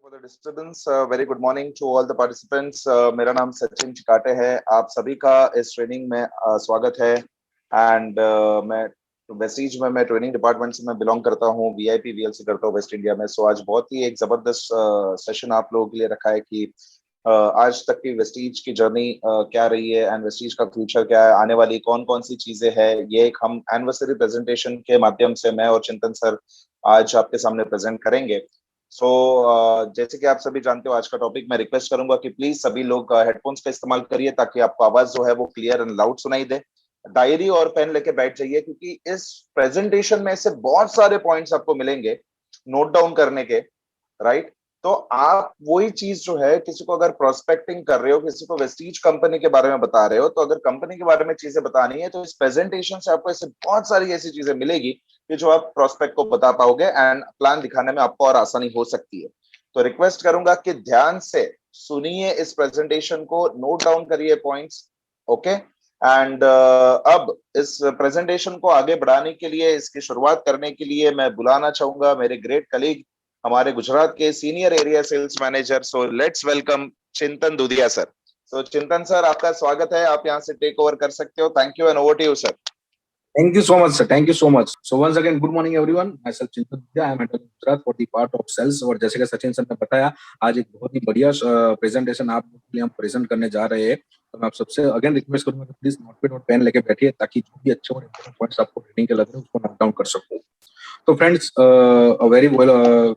For the disturbance, very good morning to all the participants. मेरा नाम सचिन चिकाटे है. आप सभी का इस ट्रेनिंग में स्वागत है. एंड मैं वेस्टीज में मैं ट्रेनिंग डिपार्टमेंट से मैं बिलोंग करता हूँ. वीआईपी वीएलसी करता हूँ वेस्ट इंडिया में. सो आज बहुत ही एक जबरदस्त सेशन आप लोगों के लिए रखा है कि आज तक की वेस्टीज की जर्नी क्या रही है एंड वेस्टीज का फ्यूचर क्या है, आने वाली कौन कौन सी चीजें हैं. ये एक हम एनिवर्सरी प्रेजेंटेशन के माध्यम से मैं और चिंतन सर आज आपके सामने प्रेजेंट करेंगे. जैसे कि आप सभी जानते हो, आज का टॉपिक मैं रिक्वेस्ट करूंगा कि प्लीज सभी लोग हेडफोन्स का इस्तेमाल करिए ताकि आपको आवाज जो है वो क्लियर एंड लाउड सुनाई दे. डायरी और पेन लेके बैठ जाइए क्योंकि इस प्रेजेंटेशन में से बहुत सारे पॉइंट्स आपको मिलेंगे नोट डाउन करने के. राइट. तो आप वही चीज जो है, किसी को अगर प्रोस्पेक्टिंग कर रहे हो, किसी को वेस्टीज कंपनी के बारे में बता रहे हो, तो अगर कंपनी के बारे में चीजें बतानी है तो इस प्रेजेंटेशन से आपको ऐसे बहुत सारी ऐसी चीजें मिलेगी कि जो आप प्रोस्पेक्ट को बता पाओगे एंड प्लान दिखाने में आपको और आसानी हो सकती है. तो रिक्वेस्ट करूंगा कि ध्यान से सुनिए इस प्रेजेंटेशन को, नोट डाउन करिए पॉइंट्स. ओके. एंड अब इस प्रेजेंटेशन को आगे बढ़ाने के लिए, इसकी शुरुआत करने के लिए मैं बुलाना चाहूंगा मेरे ग्रेट कलीग, हमारे गुजरात के senior area sales manager. So let's welcome Chintan Dudhiya sir. सो चिंतन सर, आपका स्वागत है. आप यहाँ से टेक ओवर कर सकते हो. Thank you and over to you sir. Thank you so much, sir. Thank you so much. So once again, good morning everyone. Myself Chintan Dudia. I am handling Gujarat for the part of sales. और जैसे कि Sachin sir ने बताया, आज एक बहुत ही बढ़िया presentation आप लोगों के लिए हम प्रेजेंट करने जा रहे हैं. तो मैं आप सबसे अगेन रिक्वेस्ट करूंगा कि प्लीज नोटपैड और पेन लेके बैठिए ताकि जो भी अच्छे और इंपॉर्टेंट पॉइंट्स आपको रीडिंग के लग रहे हैं उसको नोट डाउन कर सकूं. तो friends, very warm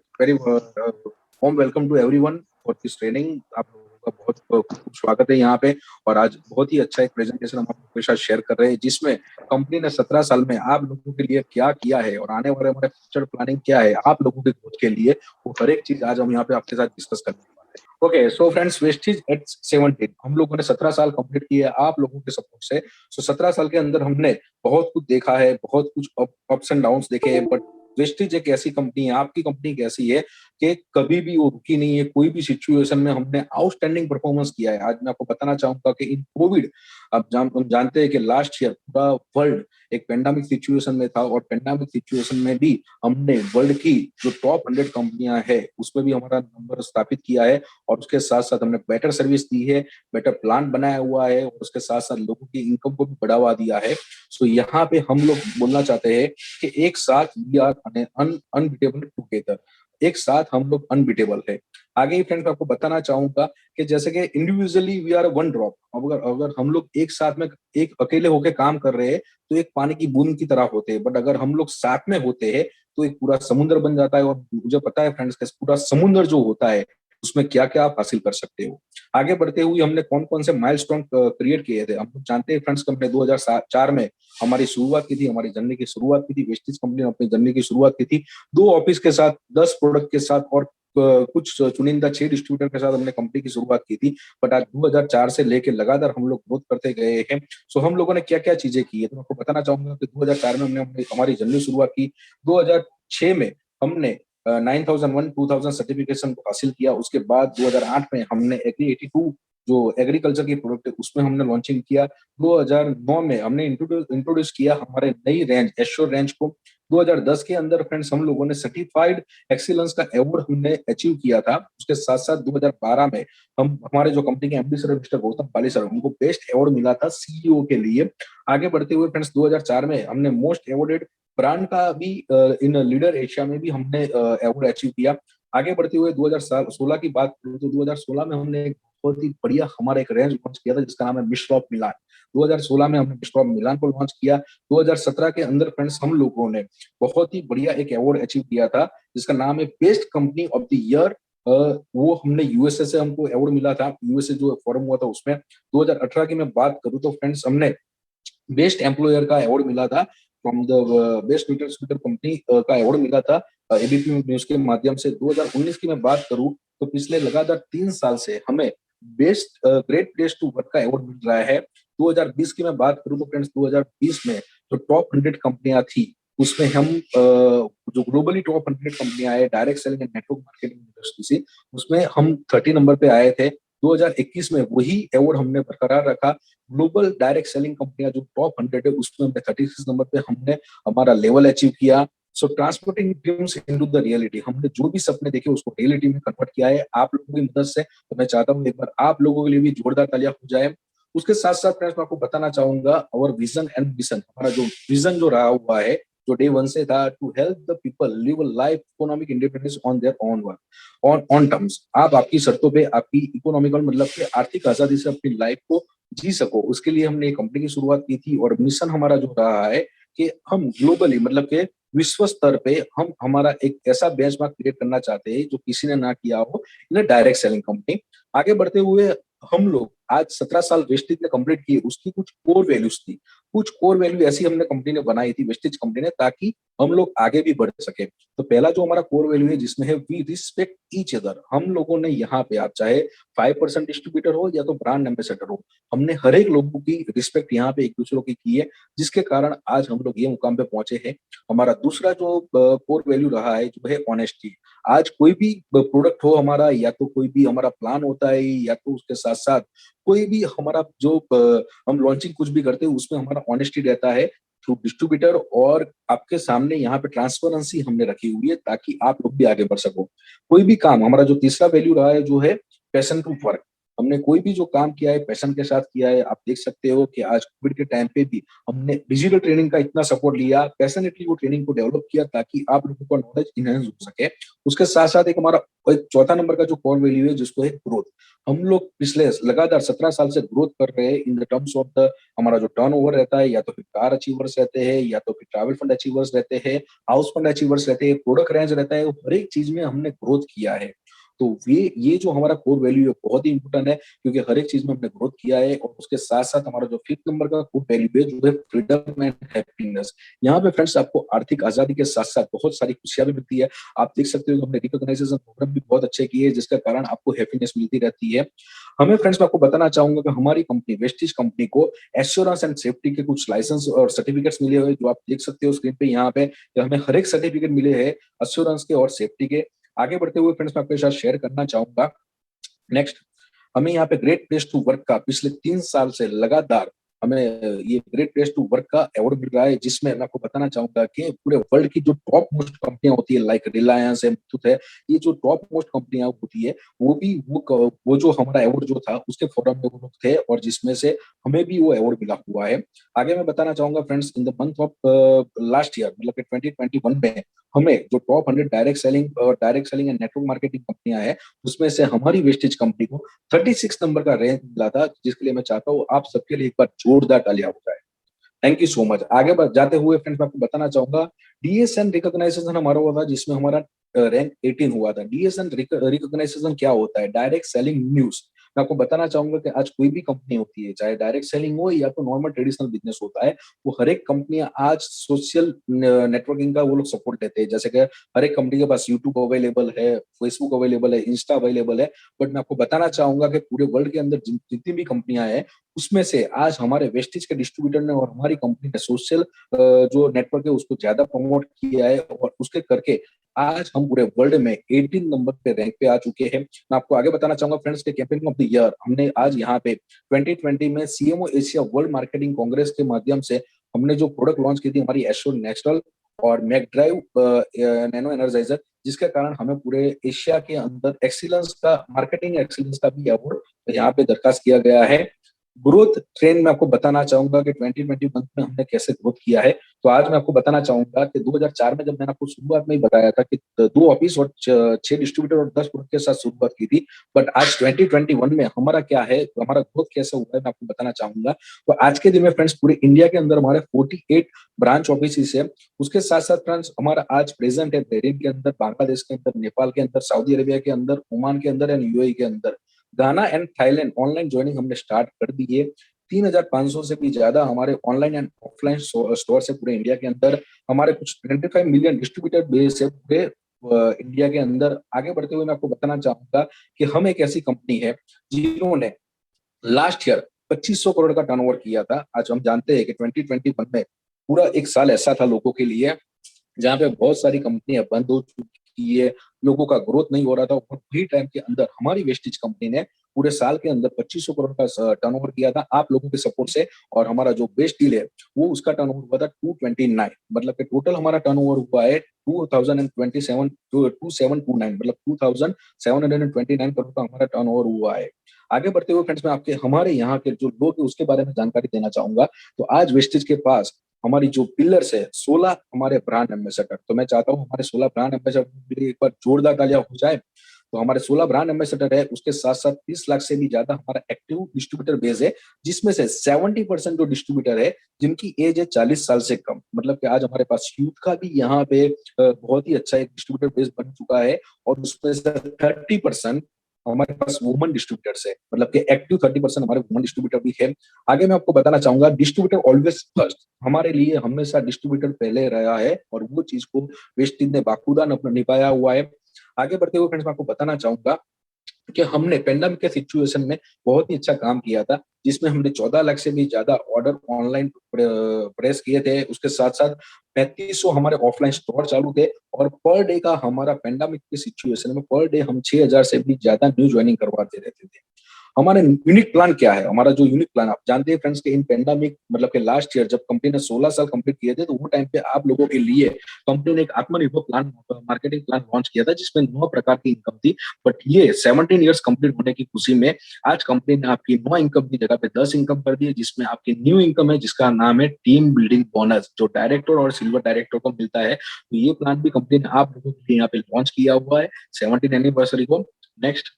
welcome to everyone for this training. आप लोगों का बहुत खूब स्वागत है यहाँ पे. और आज बहुत ही अच्छा एक प्रेजेंटेशन हम आप लोगों के साथ शेयर कर रहे हैं जिसमें कंपनी ने 17 साल में आप लोगों के लिए क्या किया है और आने वाले हमारे फ्यूचर प्लानिंग क्या है आप लोगों के ग्रोथ के लिए, वो हर एक चीज आज हम यहाँ पे आपके साथ डिस्कस करने वाले हैं. Okay, so friends, Vestige at 17 हम लोगों ने 17 साल कंप्लीट किए आप लोगों के सपोर्ट से. सो 17 साल के अंदर हमने बहुत कुछ देखा है, बहुत कुछ अप्स एंड डाउन्स देखे हैं. बट वेस्टीज एक ऐसी कंपनी है, आपकी कंपनी कैसी है कि कभी भी वो रुकी नहीं है. कोई भी सिचुएशन में हमने आउटस्टैंडिंग परफॉर्मेंस किया है. आज मैं आपको बताना चाहूंगा कि इन कोविड, हम जानते हैं कि लास्ट ईयर पूरा वर्ल्ड एक पेंडेमिक सिचुएशन में था और पेंडेमिक सिचुएशन में भी हमने वर्ल्ड की जो टॉप 100 कंपनियां हैं उसमें भी हमारा नंबर स्थापित किया है. और उसके साथ साथ हमने बेटर सर्विस दी है, बेटर प्लान बनाया हुआ है और उसके साथ साथ लोगों की इनकम को भी बढ़ावा दिया है. सो यहाँ पे हम लोग बोलना चाहते हैं कि एक साथ वी आर अनबीटेबल टुगेदर. एक साथ हम लोग अनबीटेबल है. आगे ही फ्रेंड्स आपको बताना चाहूंगा कि जैसे कि individually we are one drop. अगर हम लोग एक साथ में एक अकेले होकर काम कर रहे हैं तो एक पानी की बूंद की तरह होते हैं. बट अगर हम लोग साथ में होते हैं तो एक पूरा समुद्र बन जाता है. और मुझे पता है फ्रेंड्स कि पूरा समुद्र जो होता है उसमें क्या क्या आप हासिल कर सकते हो. आगे बढ़ते हुए हमने कौन कौन से माइलस्टोन क्रिएट किए थे हम लोग जानते हैं फ्रेंड्स. हमने 2004 में हमारी शुरुआत की थी, हमारी जर्नी की शुरुआत की थी. वेस्टीज कंपनी ने अपनी जर्नी की शुरुआत की थी 2 ऑफिस के साथ, 10 प्रोडक्ट के साथ और कुछ चुनिंदा 6 डिस्ट्रीब्यूटर के साथ हमने कंपनी की शुरुआत की थी. बट आज 2004 से लेके लगातार हम लोग ग्रोथ करते गए हैं. सो हम लोगों ने क्या क्या चीजें की है तो मैं आपको बताना चाहूंगा कि 2004 में हमने हमारी जर्नी शुरुआत की. 2006 में हमने 9001 2000 सर्टिफिकेशन को हासिल किया. उसके बाद 2008 में हमने एग्री 82 जो एग्रीकल्चर की प्रोडक्ट है उसमें हमने लॉन्चिंग किया. 2009 में हमने इंट्रोड्यूस किया हमारे नई रेंज एश्योर रेंज को. 2010 के अंदर फ्रेंड्स हम लोगों ने सर्टिफाइड एक्सीलेंस का अवार्ड हमने अचीव किया था. उसके साथ साथ 2012 में हम हमारे जो कंपनी के एमडी सर मिस्टर गौतम पाली सर, उनको बेस्ट अवार्ड मिला था सीईओ के लिए. आगे बढ़ते हुए फ्रेंड्स 2004 में हमने मोस्ट अवार्डेड ब्रांड का भी इन लीडर एशिया में भी हमने अवार्ड अचीव किया. आगे बढ़ते हुए 2016 की बात करें तो 2016 में हमने एक बहुत ही बढ़िया हमारा एक रेंज लॉन्च किया था जिसका नाम है मिस्ट्रॉप मिलान. 2016 में हमने मिस्ट्रॉप मिलान को लॉन्च किया. 2017 के अंदर फ्रेंड्स हम लोगों ने बहुत ही बढ़िया एक अवार्ड अचीव किया था जिसका नाम है best company of the year. वो हमने यूएसए से हमको अवार्ड मिला था. यूएसए जो फोरम हुआ था उसमें 2018 की मैं बात करूं तो फ्रेंड्स हमने बेस्ट एम्प्लॉयर का अवार्ड मिला था. From the best nutritional company का अवार्ड मिला था एबीपी न्यूज के माध्यम से. 2019 की मैं बात करूं तो पिछले लगातार 3 साल से हमें best great place to work का अवार्ड मिल रहा है. 2020 की मैं बात करूं तो फ्रेंड्स 2020 में जो टॉप 100 कंपनियां थी उसमें हम जो ग्लोबली टॉप 100 कंपनियां आए direct selling and network marketing industry से, उसमें हम 30 नंबर पे आए थे. 2021 में वही अवार्ड हमने बरकरार रखा. ग्लोबल डायरेक्ट सेलिंग कंपनियां जो टॉप 100 है उसमें 36 नंबर पे हमने हमारा लेवल अचीव किया. So transporting dreams into the reality, हमने जो भी सपने देखे उसको रियलिटी में कन्वर्ट किया है आप लोगों की मदद से। तो मैं चाहता हूँ एक बार आप लोगों के लिए भी जोरदार तालियां हो जाए। उसके साथ साथ फ्रेंड्स मैं आपको बताना चाहूंगा और विजन एंड मिशन, हमारा जो विजन जो रहा हुआ है जो डे वन से था, to help the people live a life economic independence on their own work on on terms. आप आपकी शर्तों पे आपकी इकोनॉमिकल मतलब कि आर्थिक आजादी से अपनी लाइफ को जी सको, उसके लिए हमने एक कंपनी की शुरुआत की थी। और मिशन हमारा जो रहा है कि हम ग्लोबली मतलब के विश्व स्तर पे हम हमारा एक ऐसा बेंचमार्क क्रिएट करना चाहते हैं जो किसी ने ना किया हो इन डायरेक्ट सेलिंग कंपनी। आगे बढ़ते हुए हम लोग आज 17 साल वेस्टेज ने कंप्लीट किए, उसकी कुछ कोर वैल्यूज थी, कुछ कोर वैल्यू ऐसी हमने कंपनी ने बनाई थी वेस्टेज कंपनी ने, ताकि हम लोग आगे भी बढ़ सके। तो पहला जो हमारा कोर वैल्यू है जिसमें है वी रिस्पेक्ट ईच अदर। हम लोगों ने यहाँ पे आप चाहे 5% डिस्ट्रीब्यूटर हो या तो ब्रांड एम्बेसडर हो, हमने हर एक लोगों की रिस्पेक्ट यहाँ पे एक दूसरों की है, जिसके कारण आज हम लोग ये मुकाम पे पहुंचे हैं। हमारा दूसरा जो कोर वैल्यू रहा है जो है ऑनेस्टी। आज कोई भी प्रोडक्ट हो हमारा या तो कोई भी हमारा प्लान होता है या तो उसके साथ साथ कोई भी हमारा जो हम लॉन्चिंग कुछ भी करते हैं उसमें हमारा ऑनेस्टी रहता है थ्रू डिस्ट्रीब्यूटर। और आपके सामने यहाँ पे ट्रांसपेरेंसी हमने रखी हुई है ताकि आप लोग भी आगे बढ़ सको। कोई भी काम, हमारा जो तीसरा वैल्यू रहा है जो है पैशन टू वर्क। हमने कोई भी जो काम किया है पैशन के साथ किया है। आप देख सकते हो कि आज कोविड के टाइम पे भी हमने डिजिटल ट्रेनिंग का इतना सपोर्ट लिया, पैशनेटली वो ट्रेनिंग को डेवलप किया ताकि आप लोगों का नॉलेज इनहेंस हो सके। उसके साथ साथ एक हमारा एक चौथा नंबर का जो कोर वैल्यू है जिसको है ग्रोथ। हम लोग पिछले लगातार 17 साल से ग्रोथ कर रहे हैं इन द टर्म्स ऑफ द हमारा जो टर्नओवर रहता है, या तो फिर कार अचीवर्स रहते हैं या तो फिर ट्रैवल फंड अचीवर्स रहते हैं, हाउस फंड अचीवर्स रहते हैं, प्रोडक्ट रेंज रहता है, हर एक चीज में हमने ग्रोथ किया है। तो ये जो हमारा कोर वैल्यू है बहुत ही इंपॉर्टेंट है क्योंकि हर एक चीज में हमने ग्रोथ किया है। और उसके साथ साथ हमारा जो फिफ्थ नंबर का कोर वैल्यू है जो है फ्रीडम एंड हैप्पीनेस। यहाँ पे फ्रेंड्स आपको आर्थिक आजादी के साथ साथ बहुत सारी खुशियां भी मिलती है। आप देख सकते हो हमने रिकॉग्नाइजेशन प्रोग्राम भी बहुत अच्छे किए जिसके कारण आपको हैप्पीनेस मिलती रहती है। हमें फ्रेंड्स मैं आपको बताना चाहूंगा कि हमारी कंपनी वेस्टीज कंपनी को एश्योरेंस एंड सेफ्टी के कुछ लाइसेंस और सर्टिफिकेट्स मिले हुए जो आप देख सकते हो स्क्रीन पे यहाँ पे, हमें हर एक सर्टिफिकेट मिले हैं एश्योरेंस के और सेफ्टी के। आगे बढ़ते हुए फ्रेंड्स मैं आपके साथ शेयर करना चाहूंगा नेक्स्ट, हमें यहाँ पे ग्रेट प्लेस टू वर्क का पिछले 3 साल से लगातार हमें ये ग्रेट प्लेस टू वर्क का अवार्ड मिल रहा है, जिसमें मैं आपको बताना चाहूंगा कि पूरे वर्ल्ड की जो टॉप मोस्ट कंपनियां होती है लाइक रिलायंस है, मुथूट है, ये जो टॉप मोस्ट कंपनियां होती है वो भी वो जो हमारा अवार्ड जो था उसके फोरम में वो लोग थे और जिसमें से हमें भी वो अवार्ड मिला हुआ है। आगे मैं बताना चाहूंगा friends in the month of last year मतलब 2021 में हमें जो top 100 direct selling and network marketing कंपनियां है उसमें से हमारी वेस्टेज कंपनी को 36 नंबर का रैंक मिला था, जिसके लिए मैं चाहता हूँ आप सबके लिए एक बार जोरदार तालियां हो जाए। Thank you so much. आगे जाते हुए फ्रेंड्स मैं आपको बताना चाहूंगा डीएसएन रिकॉग्नाइजेशन हमारा हुआ था जिसमें हमारा रैंक 18 हुआ था। डीएसएन रिकॉग्नाइजेशन क्या होता है? Direct selling news. मैं आपको बताना चाहूंगा कि आज कोई भी कंपनी होती है चाहे डायरेक्ट सेलिंग हो या तो नॉर्मल ट्रेडिशनल बिजनेस होता है, वो हर एक कंपनियां आज सोशल नेटवर्किंग का वो लोग सपोर्ट लेते हैं। जैसे कि हर एक कंपनी के पास यूट्यूब अवेलेबल है, फेसबुक अवेलेबल है, इंस्टा अवेलेबल है। बट मैं आपको बताना चाहूंगा कि पूरे वर्ल्ड के अंदर जितनी भी कंपनियां हैं उसमें से आज हमारे वेस्टेज के डिस्ट्रीब्यूटर ने और हमारी कंपनी ने सोशल जो नेटवर्क है उसको ज्यादा प्रमोट किया है और उसके करके आज हम पूरे वर्ल्ड में 18 नंबर पे रैंक पे आ चुके हैं। मैं आपको आगे बताना चाहूंगा फ्रेंड्स के कैंपेन ऑफ द ईयर हमने आज यहाँ पे 2020 में CMO Asia world marketing Congress के माध्यम से हमने जो प्रोडक्ट लॉन्च की थी हमारी एश्योर नेचुरल और मैक ड्राइव नैनो एनर्जाइजर, जिसके कारण हमें पूरे एशिया के अंदर एक्सीलेंस का मार्केटिंग एक्सीलेंस का भी अवार्ड यहाँ पे दरखास्त किया गया है। ग्रोथ ट्रेंड में आपको बताना चाहूंगा कि 2021 में हमने कैसे ग्रोथ किया है। तो आज मैं आपको बताना चाहूंगा कि 2004 में जब मैंने आपको शुरुआत में ही बताया था कि 2 ऑफिस और 6 डिस्ट्रीब्यूटर और 10 प्रोडक्ट के साथ शुरुआत की थी, बट आज 2021 में हमारा क्या है, हमारा ग्रोथ कैसे हुआ है मैं आपको बताना चाहूंगा। तो आज के दिन में फ्रेंड्स पूरे इंडिया के अंदर हमारे 48 ब्रांच ऑफिस है। उसके साथ साथ फ्रेंड्स हमारा आज प्रेजेंट है बहरीन के अंदर, बांग्लादेश के अंदर, नेपाल के अंदर, सऊदी अरेबिया के अंदर, ओमान के अंदर एंड यूएई के अंदर, गाना एंड थाईलैंड ऑनलाइन ज्वाइनिंग हमने स्टार्ट कर दी है। 3,500 से भी ज्यादा हमारे ऑनलाइन एंड ऑफलाइन स्टोर से पूरे इंडिया के अंदर, हमारे कुछ 25 मिलियन डिस्ट्रीब्यूटर बेस है पूरे इंडिया के अंदर। आगे बढ़ते हुए मैं आपको बताना चाहूंगा कि हम एक ऐसी कंपनी है जिन्होंने लास्ट ईयर 2500 करोड़ का टर्नओवर किया था। आज हम जानते हैं कि 2021 में पूरा एक साल ऐसा था लोगों के लिए जहाँ पे बहुत सारी कंपनियां बंद हो चुकी है, लोगों का ग्रोथ नहीं हो रहा था और वही टाइम के अंदर हमारी वेस्टेज कंपनी ने पूरे साल के अंदर 2500 करोड़ का टर्नओवर किया था आप लोगों के सपोर्ट से, और हमारा जो बेस्ट डील है वो उसका टर्नओवर हुआ था 229, मतलब कि टोटल हमारा टर्नओवर हुआ है 2027 2729, मतलब 2729 करोड़ का हमारा टर्नओवर हुआ है। आगे बढ़ते हुए फ्रेंड्स मैं आपके हमारे यहाँ के जो लोग है उसके बारे में जानकारी देना चाहूंगा। तो आज वेस्टेज के पास हमारी जो पिलर्स है 16 हमारे ब्रांड एम्बेसडर, तो मैं चाहता हूँ हमारे 16 ब्रांड एम्बेसडर के लिए एक बार जोरदार तालियां हो जाए। तो हमारे 16 ब्रांड एम्बेसडर है, उसके साथ साथ 30 लाख से भी ज्यादा हमारा एक्टिव डिस्ट्रीब्यूटर बेस है, जिसमें से 70% जो डिस्ट्रीब्यूटर है जिनकी एज है 40 साल से कम, मतलब कि आज हमारे पास यूथ का भी यहाँ पे बहुत ही अच्छा एक डिस्ट्रीब्यूटर बेस बन चुका है। और उसमें से 30% हमारे पास वुमन डिस्ट्रीब्यूटर्स है, मतलब कि एक्टिव 30% हमारे वुमन डिस्ट्रीब्यूटर भी है। आगे मैं आपको बताना चाहूंगा डिस्ट्रीब्यूटर ऑलवेज फर्स्ट, हमारे लिए हमेशा डिस्ट्रीब्यूटर पहले रहा है और वो चीज को वेस्टिज ने बाखूदा निभाया हुआ है। आगे बढ़ते हुए फ्रेंड्स मैं आपको बताना चाहूंगा कि हमने पेंडेमिक के सिचुएशन में बहुत ही अच्छा काम किया था, जिसमें हमने 14 लाख से भी ज्यादा ऑर्डर ऑनलाइन प्रेस किए थे। उसके साथ साथ 3500 हमारे ऑफलाइन स्टोर चालू थे, और पर डे का हमारा पेंडेमिक के सिचुएशन में पर डे हम 6000 से भी ज्यादा न्यू ज्वाइनिंग करवाते रहते थे। हमारे यूनिक प्लान क्या है, हमारा जो यूनिक प्लान आप जानते हैं फ्रेंड्स के इन पेंडेमिक मतलब के लास्ट ईयर जब कंपनी ने 16 साल कंप्लीट किए थे, तो वो टाइम पे आप लोगों के लिए कंपनी ने एक आत्मनिर्भर प्लान मार्केटिंग प्लान लॉन्च किया था, जिसमें 9 प्रकार की इनकम थी। बट ये 17 ईयर्स कंप्लीट होने की खुशी में आज कंपनी ने आपकी 9 इनकम की जगह पे 10 इनकम कर दी है, जिसमें आपकी न्यू इनकम है जिसका नाम है टीम बिल्डिंग बोनस, जो डायरेक्टर और सिल्वर डायरेक्टर को मिलता है। तो ये प्लान भी कंपनी ने आप लोगों के लिए यहाँ पे लॉन्च किया हुआ है 17 एनिवर्सरी को। नेक्स्ट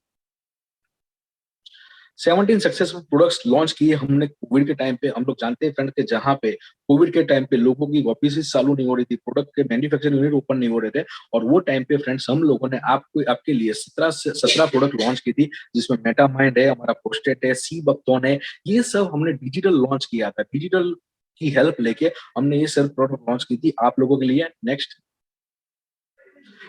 17 सक्सेसफुल प्रोडक्ट्स लॉन्च किए हमने कोविड के टाइम पे। हम लोग जानते हैं फ्रेंड के जहां पे कोविड के टाइम पे लोगों की ऑफिस चालू नहीं हो रही थी, प्रोडक्ट के मैन्युफैक्चरिंग यूनिट ओपन नहीं हो रहे थे, और वो टाइम पे फ्रेंड्स हम लोगों ने आपको आपके लिए 17 प्रोडक्ट लॉन्च की थी, जिसमें मेटामाइंड है, हमारा पोस्टेट है, सी बकथॉन है। ये सब हमने डिजिटल लॉन्च किया था, डिजिटल की हेल्प लेके हमने ये सब प्रोडक्ट लॉन्च की थी आप लोगों के लिए। नेक्स्ट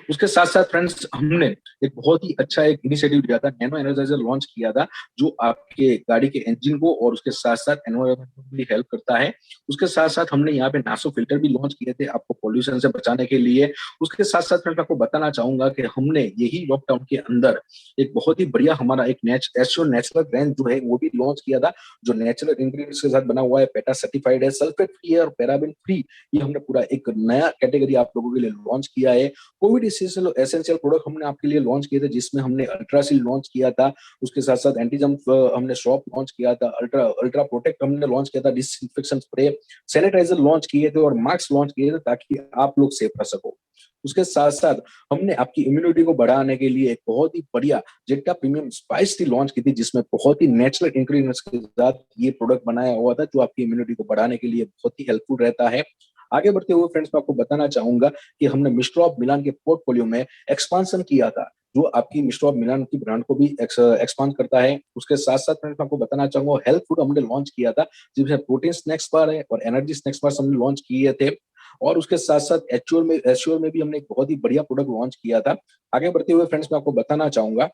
उसके साथ साथ फ्रेंड्स हमने एक बहुत ही अच्छा एक इनिशिएटिव लिया था, नैनो एनर्जाइजर लॉन्च किया था, जो आपके गाड़ी के इंजन को और उसके साथ साथ एनवायरमेंट को भी हेल्प करता है। उसके साथ साथ हमने यहाँ पे नासो फिल्टर भी लॉन्च किए थे आपको पॉल्यूशन से बचाने के लिए। उसके साथ साथ फ्रेंड्स आपको बताना चाहूंगा कि हमने यही लॉकडाउन के अंदर एक बहुत ही बढ़िया हमारा एक नेचुरल रेंज जो है वो भी लॉन्च किया था, जो नेचुरल इंग्रेडिएंट्स के साथ बना हुआ है, पेटा सर्टिफाइड है, सल्फेट फ्री है और पैराबेन फ्री। ये हमने पूरा एक नया कैटेगरी आप लोगों के लिए लॉन्च किया है। कोविड एसेंशियल प्रोडक्ट हमने आपके लिए लॉन्च किए थे, जिसमें हमने अल्ट्रासील लॉन्च किया था, उसके साथ साथ एंटीजम्प हमने शॉप लॉन्च किया था, अल्ट्रा अल्ट्रा प्रोटेक्ट हमने लॉन्च किया था, डिसइंफेक्शन स्प्रे, सैनिटाइजर लॉन्च किए थे और मास्क लॉन्च किए थे, ताकि आप लोग सेफ रह सको। उसके साथ साथ हमने आपकी इम्यूनिटी को बढ़ाने के लिए एक बहुत ही बढ़िया जेटा प्रीमियम स्पाइस टी लॉन्च की थी, जिसमें बहुत ही नेचुरल इंग्रेडिएंट्स के साथ ये प्रोडक्ट बनाया हुआ था, जो आपकी इम्यूनिटी को बढ़ाने के लिए बहुत ही हेल्पफुल रहता है। आगे बढ़ते हुए फ्रेंड्स मैं आपको बताना चाहूंगा कि हमने मिस्टर ऑफ मिलान के पोर्टफोलियो में एक्सपांशन किया था, जो आपकी मिस्टर ऑफ मिलान की ब्रांड को भी एक्सपांड करता है। उसके साथ साथ फ्रेंड्स मैं आपको बताना चाहूंगा हेल्थ फूड हमने लॉन्च किया था, जिसमें प्रोटीन स्नैक्स बार है और एनर्जी स्नैक्स बार हमने लॉन्च किए थे। और उसके साथ साथ एश्योर में भी हमने एक बहुत ही बढ़िया प्रोडक्ट लॉन्च किया था। आगे बढ़ते हुए फ्रेंड्स मैं आपको बताना चाहूंगा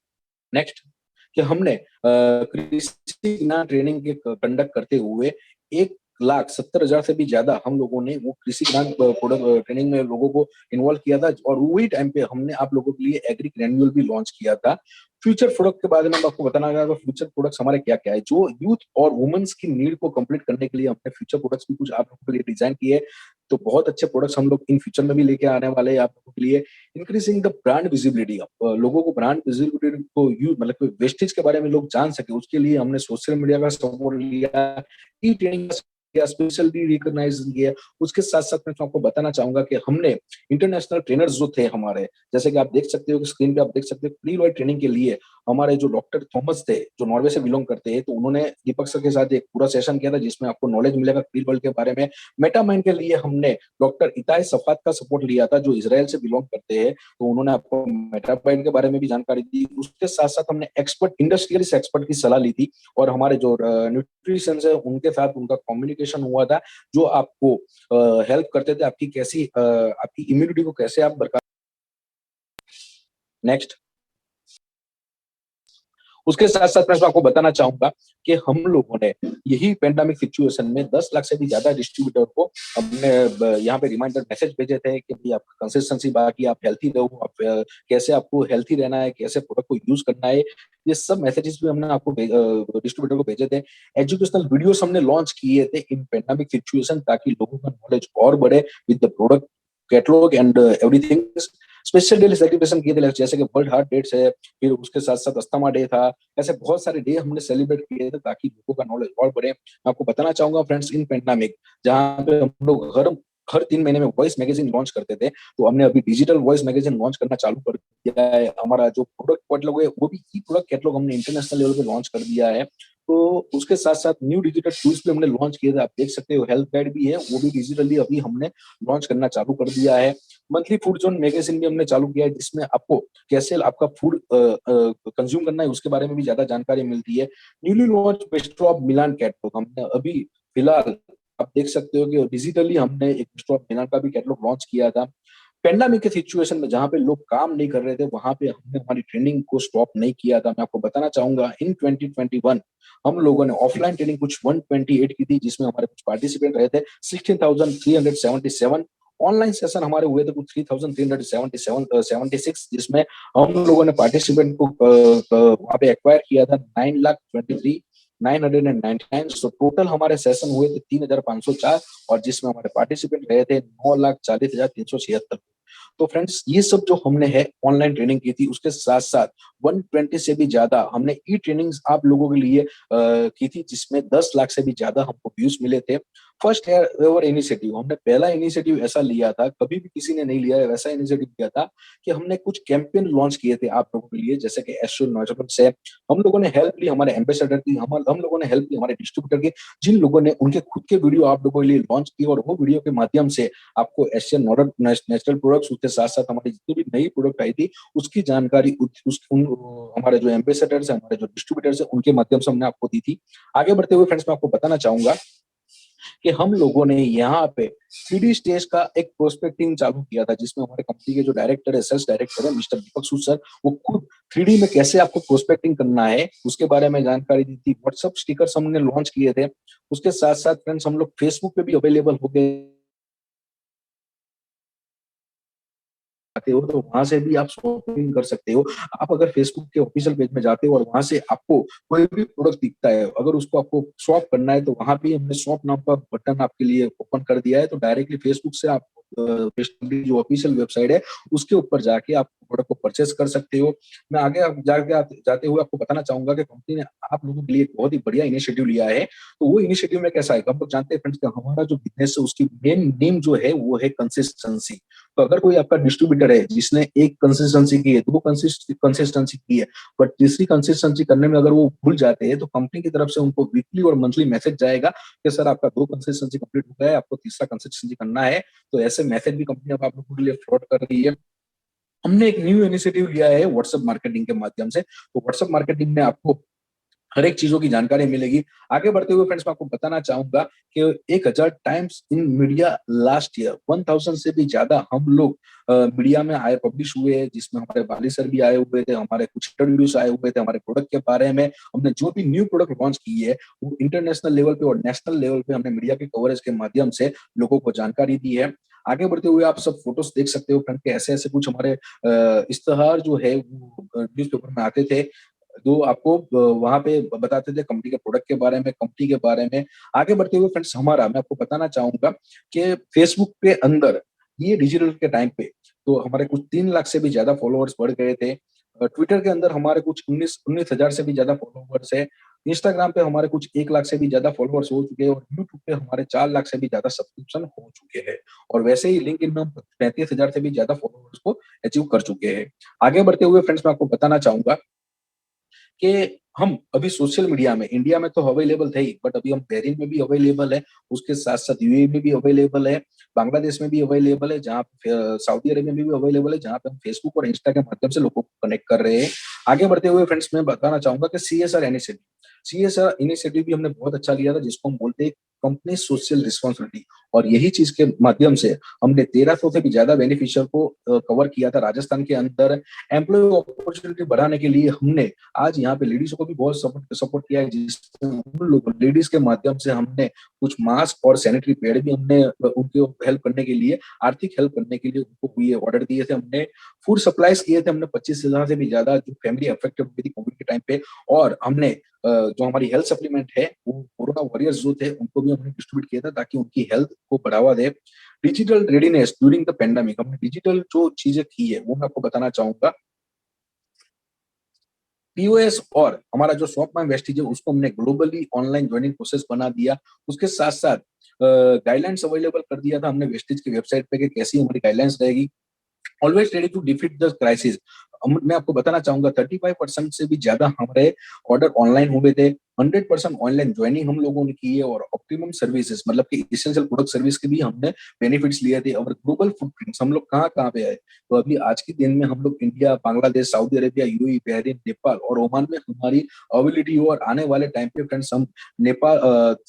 नेक्स्ट कि हमने कृषि ट्रेनिंग के कंडक्ट करते हुए 1,70,000 से भी ज्यादा हम लोगों ने वो कृषि ज्ञान प्रोडक्ट ट्रेनिंग में लोगों को इन्वॉल्व किया था, और वही टाइम पे हमने आप लोगों के लिए एग्री ग्रैन्यूल भी लॉन्च किया था। फ्यूचर प्रोडक्ट के बारे में आपको बताना चाहूंगा, फ्यूचर प्रोडक्ट्स हमारे क्या क्या है, जो यूथ और वुमेन्स की नीड को कंप्लीट करने के लिए हमने फ्यूचर प्रोडक्ट्स भी कुछ आप लोगों के लिए डिजाइन किए। तो बहुत अच्छे प्रोडक्ट्स हम लोग इन फ्यूचर में भी लेके आने वाले हैं आप लोगों के लिए। इंक्रीजिंग द ब्रांड विजिबिलिटी, लोगों को ब्रांड विजिबिलिटी को यूज मतलब वेस्टेज के बारे में लोग जान सके, उसके लिए हमने सोशल मीडिया का सपोर्ट लिया, ई ट्रेनिंग किया, स्पेशली रिकॉग्नाइज किया। उसके साथ साथ मैं आपको बताना चाहूंगा कि हमने इंटरनेशनल ट्रेनर्स जो थे हमारे, जैसे कि आप देख सकते हो कि स्क्रीन पे आप देख सकते हो, प्री रॉयल ट्रेनिंग के लिए हमारे जो डॉक्टर थॉमस थे, जो नॉर्वे से बिलोंग करते हैं, तो उन्होंने दीपक सर के साथ एक पूरा सेशन किया था, जिसमें आपको नॉलेज मिलेगा प्री वर्ल्ड के बारे में। मेटामाइंड के लिए हमने डॉक्टर इताई सफात का सपोर्ट लिया था, जो इसराइल से बिलोंग करते हैं, तो उन्होंने आपको मेटामाइंड के बारे में भी जानकारी दी। उसके साथ साथ हमने एक्सपर्ट इंडस्ट्रियलिस्ट एक्सपर्ट की सलाह ली थी, और हमारे जो न्यूट्रिशन है उनके साथ उनका कम्युनिकेशन हुआ था, जो आपको हेल्प करते थे आपकी कैसी आपकी इम्यूनिटी को कैसे आप बरकरार। नेक्स्ट उसके साथ साथ मैं आपको बताना चाहूंगा कि हम लोगों ने यही पेंडेमिक सिचुएशन में 10 लाख से भी ज्यादा डिस्ट्रीब्यूटर को हमने यहाँ पे रिमाइंडर मैसेज भेजे थे कि भाई आप कंसिस्टेंसी, बाकी आप हेल्थी रहो, आप कैसे आपको हेल्थी रहना है, कैसे प्रोडक्ट को यूज करना है, ये सब मैसेजेस भी हमने आपको डिस्ट्रीब्यूटर को भेजे थे। एजुकेशनल वीडियोस हमने लॉन्च किए थे इन पेंडेमिक सिचुएशन, ताकि लोगों का नॉलेज और बढ़े with the product catalogue and everything. Special day celebration किए थे, जैसे कि वर्ल्ड हार्ट डे है, फिर उसके साथ साथ अस्थमा डे था। ऐसे बहुत सारे डे हमने सेलिब्रेट किए थे ताकि लोगों का नॉलेज और बढ़े। मैं आपको बताना चाहूंगा फ्रेंड्स, इन पेंडेमिक जहाँ पे हम लोग हर 3 महीने में वॉइस मैगजीन लॉन्च करते थे, तो हमने अभी डिजिटल वॉइस मैगजीन लॉन्च करना चालू कर दिया है। हमारा जो प्रोडक्ट कैटलॉग है वो भी ई प्रोडक्ट कैटलॉग हमने इंटरनेशनल लेवल पे लॉन्च कर दिया है। तो उसके साथ साथ न्यू डिजिटल टूल्स भी हमने लॉन्च किए थे, आप देख सकते हो। हेल्थ गाइड भी है, वो भी डिजिटली अभी हमने लॉन्च करना चालू कर दिया है। मंथली फूड जोन मैगजीन भी हमने चालू किया है, जिसमें आपको कैसे आपका फूड कंज्यूम करना है उसके बारे में भी ज्यादा जानकारी मिलती है। Newly launch best of Milan catalogue हमने अभी फिलहाल, आप देख सकते हो कि डिजिटली हमने एक बेस्ट ऑफ मिलान का भी कैटलॉग लॉन्च किया था। पेंडेमिक के सिचुएशन में जहां पे लोग काम नहीं कर रहे थे, वहां पे हमने हमारी ट्रेनिंग को स्टॉप नहीं किया था। मैं आपको बताना चाहूंगा, इन 2021 हम लोगों ने ऑफलाइन ट्रेनिंग कुछ 128 की थी, जिसमें हमारे कुछ पार्टिसिपेंट रहे थे 16,377। ऑनलाइन सेशन हमारे हुए थे कुछ 3,376, जिसमें हम लोगों ने पार्टिसिपेंट को वहां पे एक्वायर किया था 9,23,999। तो टोटल हमारे सेशन हुए थे 3,504, और जिसमें हमारे पार्टिसिपेंट रहे थे 9,40,376। तो फ्रेंड्स, ये सब जो हमने है ऑनलाइन ट्रेनिंग की थी, उसके साथ साथ 120 से भी ज्यादा हमने ई ट्रेनिंग्स आप लोगों के लिए की थी, जिसमें 10 लाख से भी ज्यादा हमको व्यूज मिले थे। फर्स्ट एवर इनिशिएटिव, हमने पहला इनिशिएटिव ऐसा लिया था, कभी भी किसी ने नहीं लिया है वैसा इनिशिएटिव किया था, कि हमने कुछ कैंपेन लॉन्च किए थे आप लोगों के लिए, जैसे कि एस्ट्रो नेचुरल से हम लोगों ने हेल्प ली, हमारे एम्बेसडर की हम लोगों ने हेल्प ली, हमारे डिस्ट्रीब्यूटर की, जिन लोगों ने उनके खुद के वीडियो आप लोगों के लिए लॉन्च किए, और वो वीडियो के माध्यम से आपको एशियन नेचुरल प्रोडक्ट्स, उसके साथ साथ हमारी जितनी भी नई प्रोडक्ट आई थी उसकी जानकारी हमारे जो एम्बेसडर्स है, हमारे जो डिस्ट्रीब्यूटर्स है, उनके माध्यम से हमने आपको दी थी। आगे बढ़ते हुए फ्रेंड्स, मैं आपको बताना चाहूंगा कि हम लोगों ने यहाँ पे 3D स्टेज का एक प्रोस्पेक्टिंग चालू किया था, जिसमें हमारे कंपनी के जो डायरेक्टर है, सेल्स डायरेक्टर है मिस्टर दीपक सूद सर, वो खुद 3D में कैसे आपको प्रोस्पेक्टिंग करना है उसके बारे में जानकारी दी थी। व्हाट्सएप स्टिकर्स हमने लॉन्च किए थे। उसके साथ साथ फ्रेंड्स, हम लोग फेसबुक पे भी अवेलेबल हो गए जाते हो, तो वहां से भी आप शॉपिंग कर सकते हो। आप अगर फेसबुक के ऑफिशियल पेज में जाते हो और वहां से आपको कोई भी प्रोडक्ट दिखता है, अगर उसको आपको शॉप करना है, तो वहां पे हमने शॉप नाम का बटन आपके लिए ओपन कर दिया है। तो डायरेक्टली फेसबुक से आप फेसबुक की जो ऑफिशियल वेबसाइट है उसके ऊपर जाके आप प्रोडक्ट को परचेस कर सकते हो। मैं आगे जाते हुए आपको बताना चाहूंगा कि कंपनी ने आप लोगों के लिए एक बहुत ही बढ़िया इनिशिएटिव लिया है। तो वो इनिशिएटिव में कैसा है, हम लोग जानते हैं फ्रेंड्स कि हमारा जो बिजनेस है उसकी मेन नेम जो है वो है कंसिस्टेंसी। तो अगर कोई आपका डिस्ट्रीब्यूटर है जिसने एक कंसिस्टेंसी की है, तो वो कंसिस्टेंसी की है, बट तीसरी कंसिस्टेंसी करने में अगर वो भूल जाते हैं, तो कंपनी की तरफ से उनको वीकली और मंथली मैसेज जाएगा कि सर आपका 2 कंसिस्टेंसी कंप्लीट हो गया है, आपको तीसरा कंसिस्टेंसी करना है। तो ऐसे मैसेज भी कंपनी अब आप लोगों के लिए फ्रॉड कर रही है। हमने एक न्यू इनिशिएटिव लिया है व्हाट्सएप मार्केटिंग के माध्यम से। तो व्हाट्सएप मार्केटिंग में आपको हर एक चीजों की जानकारी मिलेगी। आगे बढ़ते हुए फ्रेंड्स, मैं आपको बताना चाहूंगा कि 1000 times in media last year, 1000 से भी ज्यादा हम लोग मीडिया में आए, पब्लिश हुए हैं, जिसमें हमारे वाली सर भी आए हुए थे, हमारे कुछ इंटरव्यूज आए हुए थे हमारे प्रोडक्ट के बारे में। हमने जो भी न्यू प्रोडक्ट लॉन्च की है वो इंटरनेशनल लेवल पे और नेशनल लेवल पे हमने मीडिया की कवरेज के माध्यम से लोगों को जानकारी दी है। आगे बढ़ते हुए आप सब फोटोज देख सकते हो फ्रेंड के, ऐसे ऐसे कुछ हमारे इश्तेहार जो है वो न्यूज पेपर में आते थे, जो आपको वहां पे बताते थे कंपनी के प्रोडक्ट के बारे में, कंपनी के बारे में। आगे बढ़ते हुए फ्रेंड्स, मैं आपको बताना चाहूंगा कि फेसबुक के अंदर ये डिजिटल के टाइम पे तो हमारे कुछ 3 लाख से भी ज्यादा फॉलोअर्स बढ़ गए थे। ट्विटर के अंदर हमारे कुछ 19 हजार से भी ज्यादा फॉलोअर्स है। इंस्टाग्राम पे हमारे कुछ 1 लाख से भी ज्यादा फॉलोअर्स हो चुके हैं, और यूट्यूब पे हमारे 4 लाख से भी ज्यादा सब्सक्रिप्शन हो चुके हैं। और वैसे ही लिंक्डइन में हम 35 हजार से भी ज्यादा फॉलोअर्स को अचीव कर चुके हैं। आगे बढ़ते हुए फ्रेंड्स, मैं आपको बताना चाहूंगा कि हम अभी सोशल मीडिया में इंडिया में तो अवेलेबल थे ही, बट अभी हम बहरीन में भी अवेलेबल है, उसके साथ साथ यूएई में भी अवेलेबल है, बांग्लादेश में भी अवेलेबल है, जहाँ सऊदी अरेबिया में भी अवेलेबल है, जहाँ पे हम फेसबुक और इंस्टा के माध्यम से लोगों को कनेक्ट कर रहे हैं। आगे बढ़ते हुए फ्रेंड्स, मैं बताना चाहूंगा कि सीएसआर इनिशिएटिव भी हमने बहुत अच्छा लिया था, जिसको हम बोलते हैं कंपनी सोशल रिस्पॉन्सिबिलिटी। और यही चीज के माध्यम से हमने 1300 से भी ज्यादा बेनिफिशियर को कवर किया था राजस्थान के अंदर। एम्प्लॉय अपॉर्चुनिटी बढ़ाने के लिए हमने आज यहाँ पे लेडीज को भी बहुत सपोर्ट किया है, जिसमें उन लोग लेडीज के माध्यम से हमने कुछ मास्क और सैनिटरी पैड भी हमने उनको हेल्प करने के लिए, आर्थिक हेल्प करने के लिए उनको ये ऑर्डर दिए थे। हमने फूड सप्लाईज किए थे, हमने 25,000 से भी ज्यादा जो फैमिली अफेक्टेड हुई थी कोविड के टाइम पे। और हमने जो हमारी हेल्थ सप्लीमेंट है वो कोरोना वॉरियर्स जो थे उनको भी हमने डिस्ट्रीब्यूट किया था ताकि उनकी हेल्थ को बढ़ावा दे। Digital readiness during the pandemic, हमने डिजिटल जो चीजें की है वो मैं आपको बताना चाहूंगा। पीओएस और हमारा जो शॉप माई वेस्टेज है उसको हमने ग्लोबली ऑनलाइन ज्वाइनिंग प्रोसेस बना दिया। उसके साथ साथ गाइडलाइंस अवेलेबल कर दिया था हमने वेस्टेज की वेबसाइट पे कि कैसी हमारी गाइडलाइंस रहेगी। Always ready to defeat the crisis. मैं आपको बताना चाहूंगा 35% से भी ज्यादा हमारे ऑर्डर ऑनलाइन हुए थे। 100% ऑनलाइन ज्वाइनिंग हम लोगों ने की है और ऑप्टिमम सर्विसेज मतलब कि इसेंशियल प्रोडक्ट सर्विस के भी हमने बेनिफिट्स लिए थे। और ग्लोबल फुटप्रिंट्स हम लोग कहाँ कहाँ पे आए, तो अभी आज के दिन में हम लोग India, Bangladesh, Saudi Arabia, UAE, Bahrain, Nepal और ओमान में हमारी अवेलेबिलिटी हो। और आने वाले टाइम पे फ्रेंड्स हम नेपाल,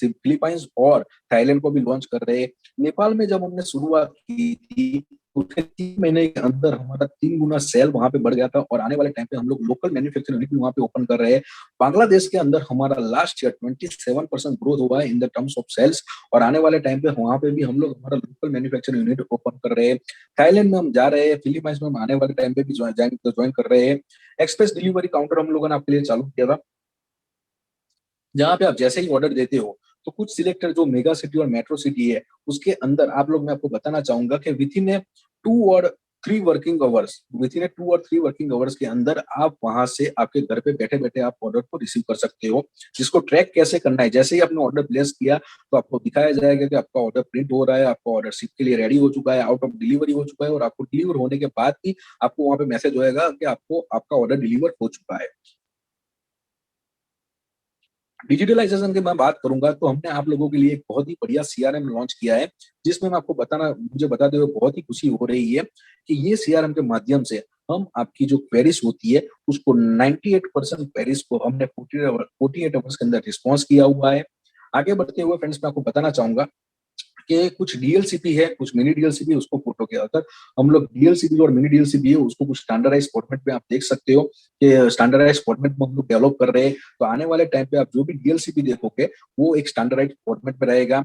फिलीपाइंस और थाईलैंड को भी लॉन्च कर रहे हैं। नेपाल में जब हमने शुरुआत की थी उसके 3 महीने के अंदर हमारा 3 गुना सेल वहां पे बढ़ गया था। और आने वाले टाइम पे हम लोग लोकल मैन्युफैक्चरिंग यूनिट भी वहां पे ओपन कर रहे हैं। बांग्लादेश के अंदर हमारा लास्ट ईयर 27% ग्रोथ हुआ है in the terms of sales. और आने वाले टाइम पे वहां पे भी हम लोग हमारा लोकल मैन्युफैक्चरिंग यूनिट ओपन कर रहे हैं। थाईलैंड में हम जा रहे हैं, फिलीपाइंस में हम आने वाले टाइम पे भी ज्वाइन कर रहे हैं। एक्सप्रेस डिलीवरी काउंटर हम लोगों ने आपके लिए चालू किया था, जहां पे आप जैसे ही ऑर्डर देते हो तो कुछ सिलेक्टर जो मेगा सिटी और मेट्रो सिटी है उसके अंदर आप लोग, मैं आपको बताना चाहूंगा कि विथ इन ए 2 और 3 वर्किंग आवर्स के अंदर आप वहां से आपके घर पे बैठे बैठे आप ऑर्डर को रिसीव कर सकते हो। जिसको ट्रैक कैसे करना है, जैसे ही आपने ऑर्डर प्लेस किया तो आपको दिखाया जाएगा कि आपका ऑर्डर प्रिंट हो रहा है, आपका ऑर्डर शिप के लिए रेडी हो चुका है, आउट ऑफ डिलीवरी हो चुका है। और आपको डिलीवर होने के बाद भी आपको वहां पे मैसेज होएगा कि आपको आपका ऑर्डर डिलीवर हो चुका है। डिजिटलाइजेशन की मैं बात करूंगा तो हमने आप लोगों के लिए एक बहुत ही बढ़िया सीआरएम लॉन्च किया है, जिसमें मैं आपको मुझे बताते हुए बहुत ही खुशी हो रही है कि ये सीआरएम के माध्यम से हम आपकी जो क्वेरीज होती है उसको 98% क्वेरीज को हमने 48 आवर्स के अंदर रिस्पॉन्स किया हुआ है। आगे बढ़ते हुए फ्रेंड्स मैं आपको बताना चाहूंगा कि कुछ डीएलसीपी है, कुछ मिनी डीएलसीपी, उसको फोटो के अंदर हम लोग डीएलसीपी और मिनी डीएलसीपी है उसको कुछ स्टैंडर्डाइज फॉर्मेट में आप देख सकते हो कि स्टैंडर्डाइज फॉर्मेट में हम लोग डेवलप कर रहे हैं। तो आने वाले टाइम पे आप जो भी डीएलसीपी देखोगे वो एक स्टैंडर्डाइज फॉर्मेट में रहेगा।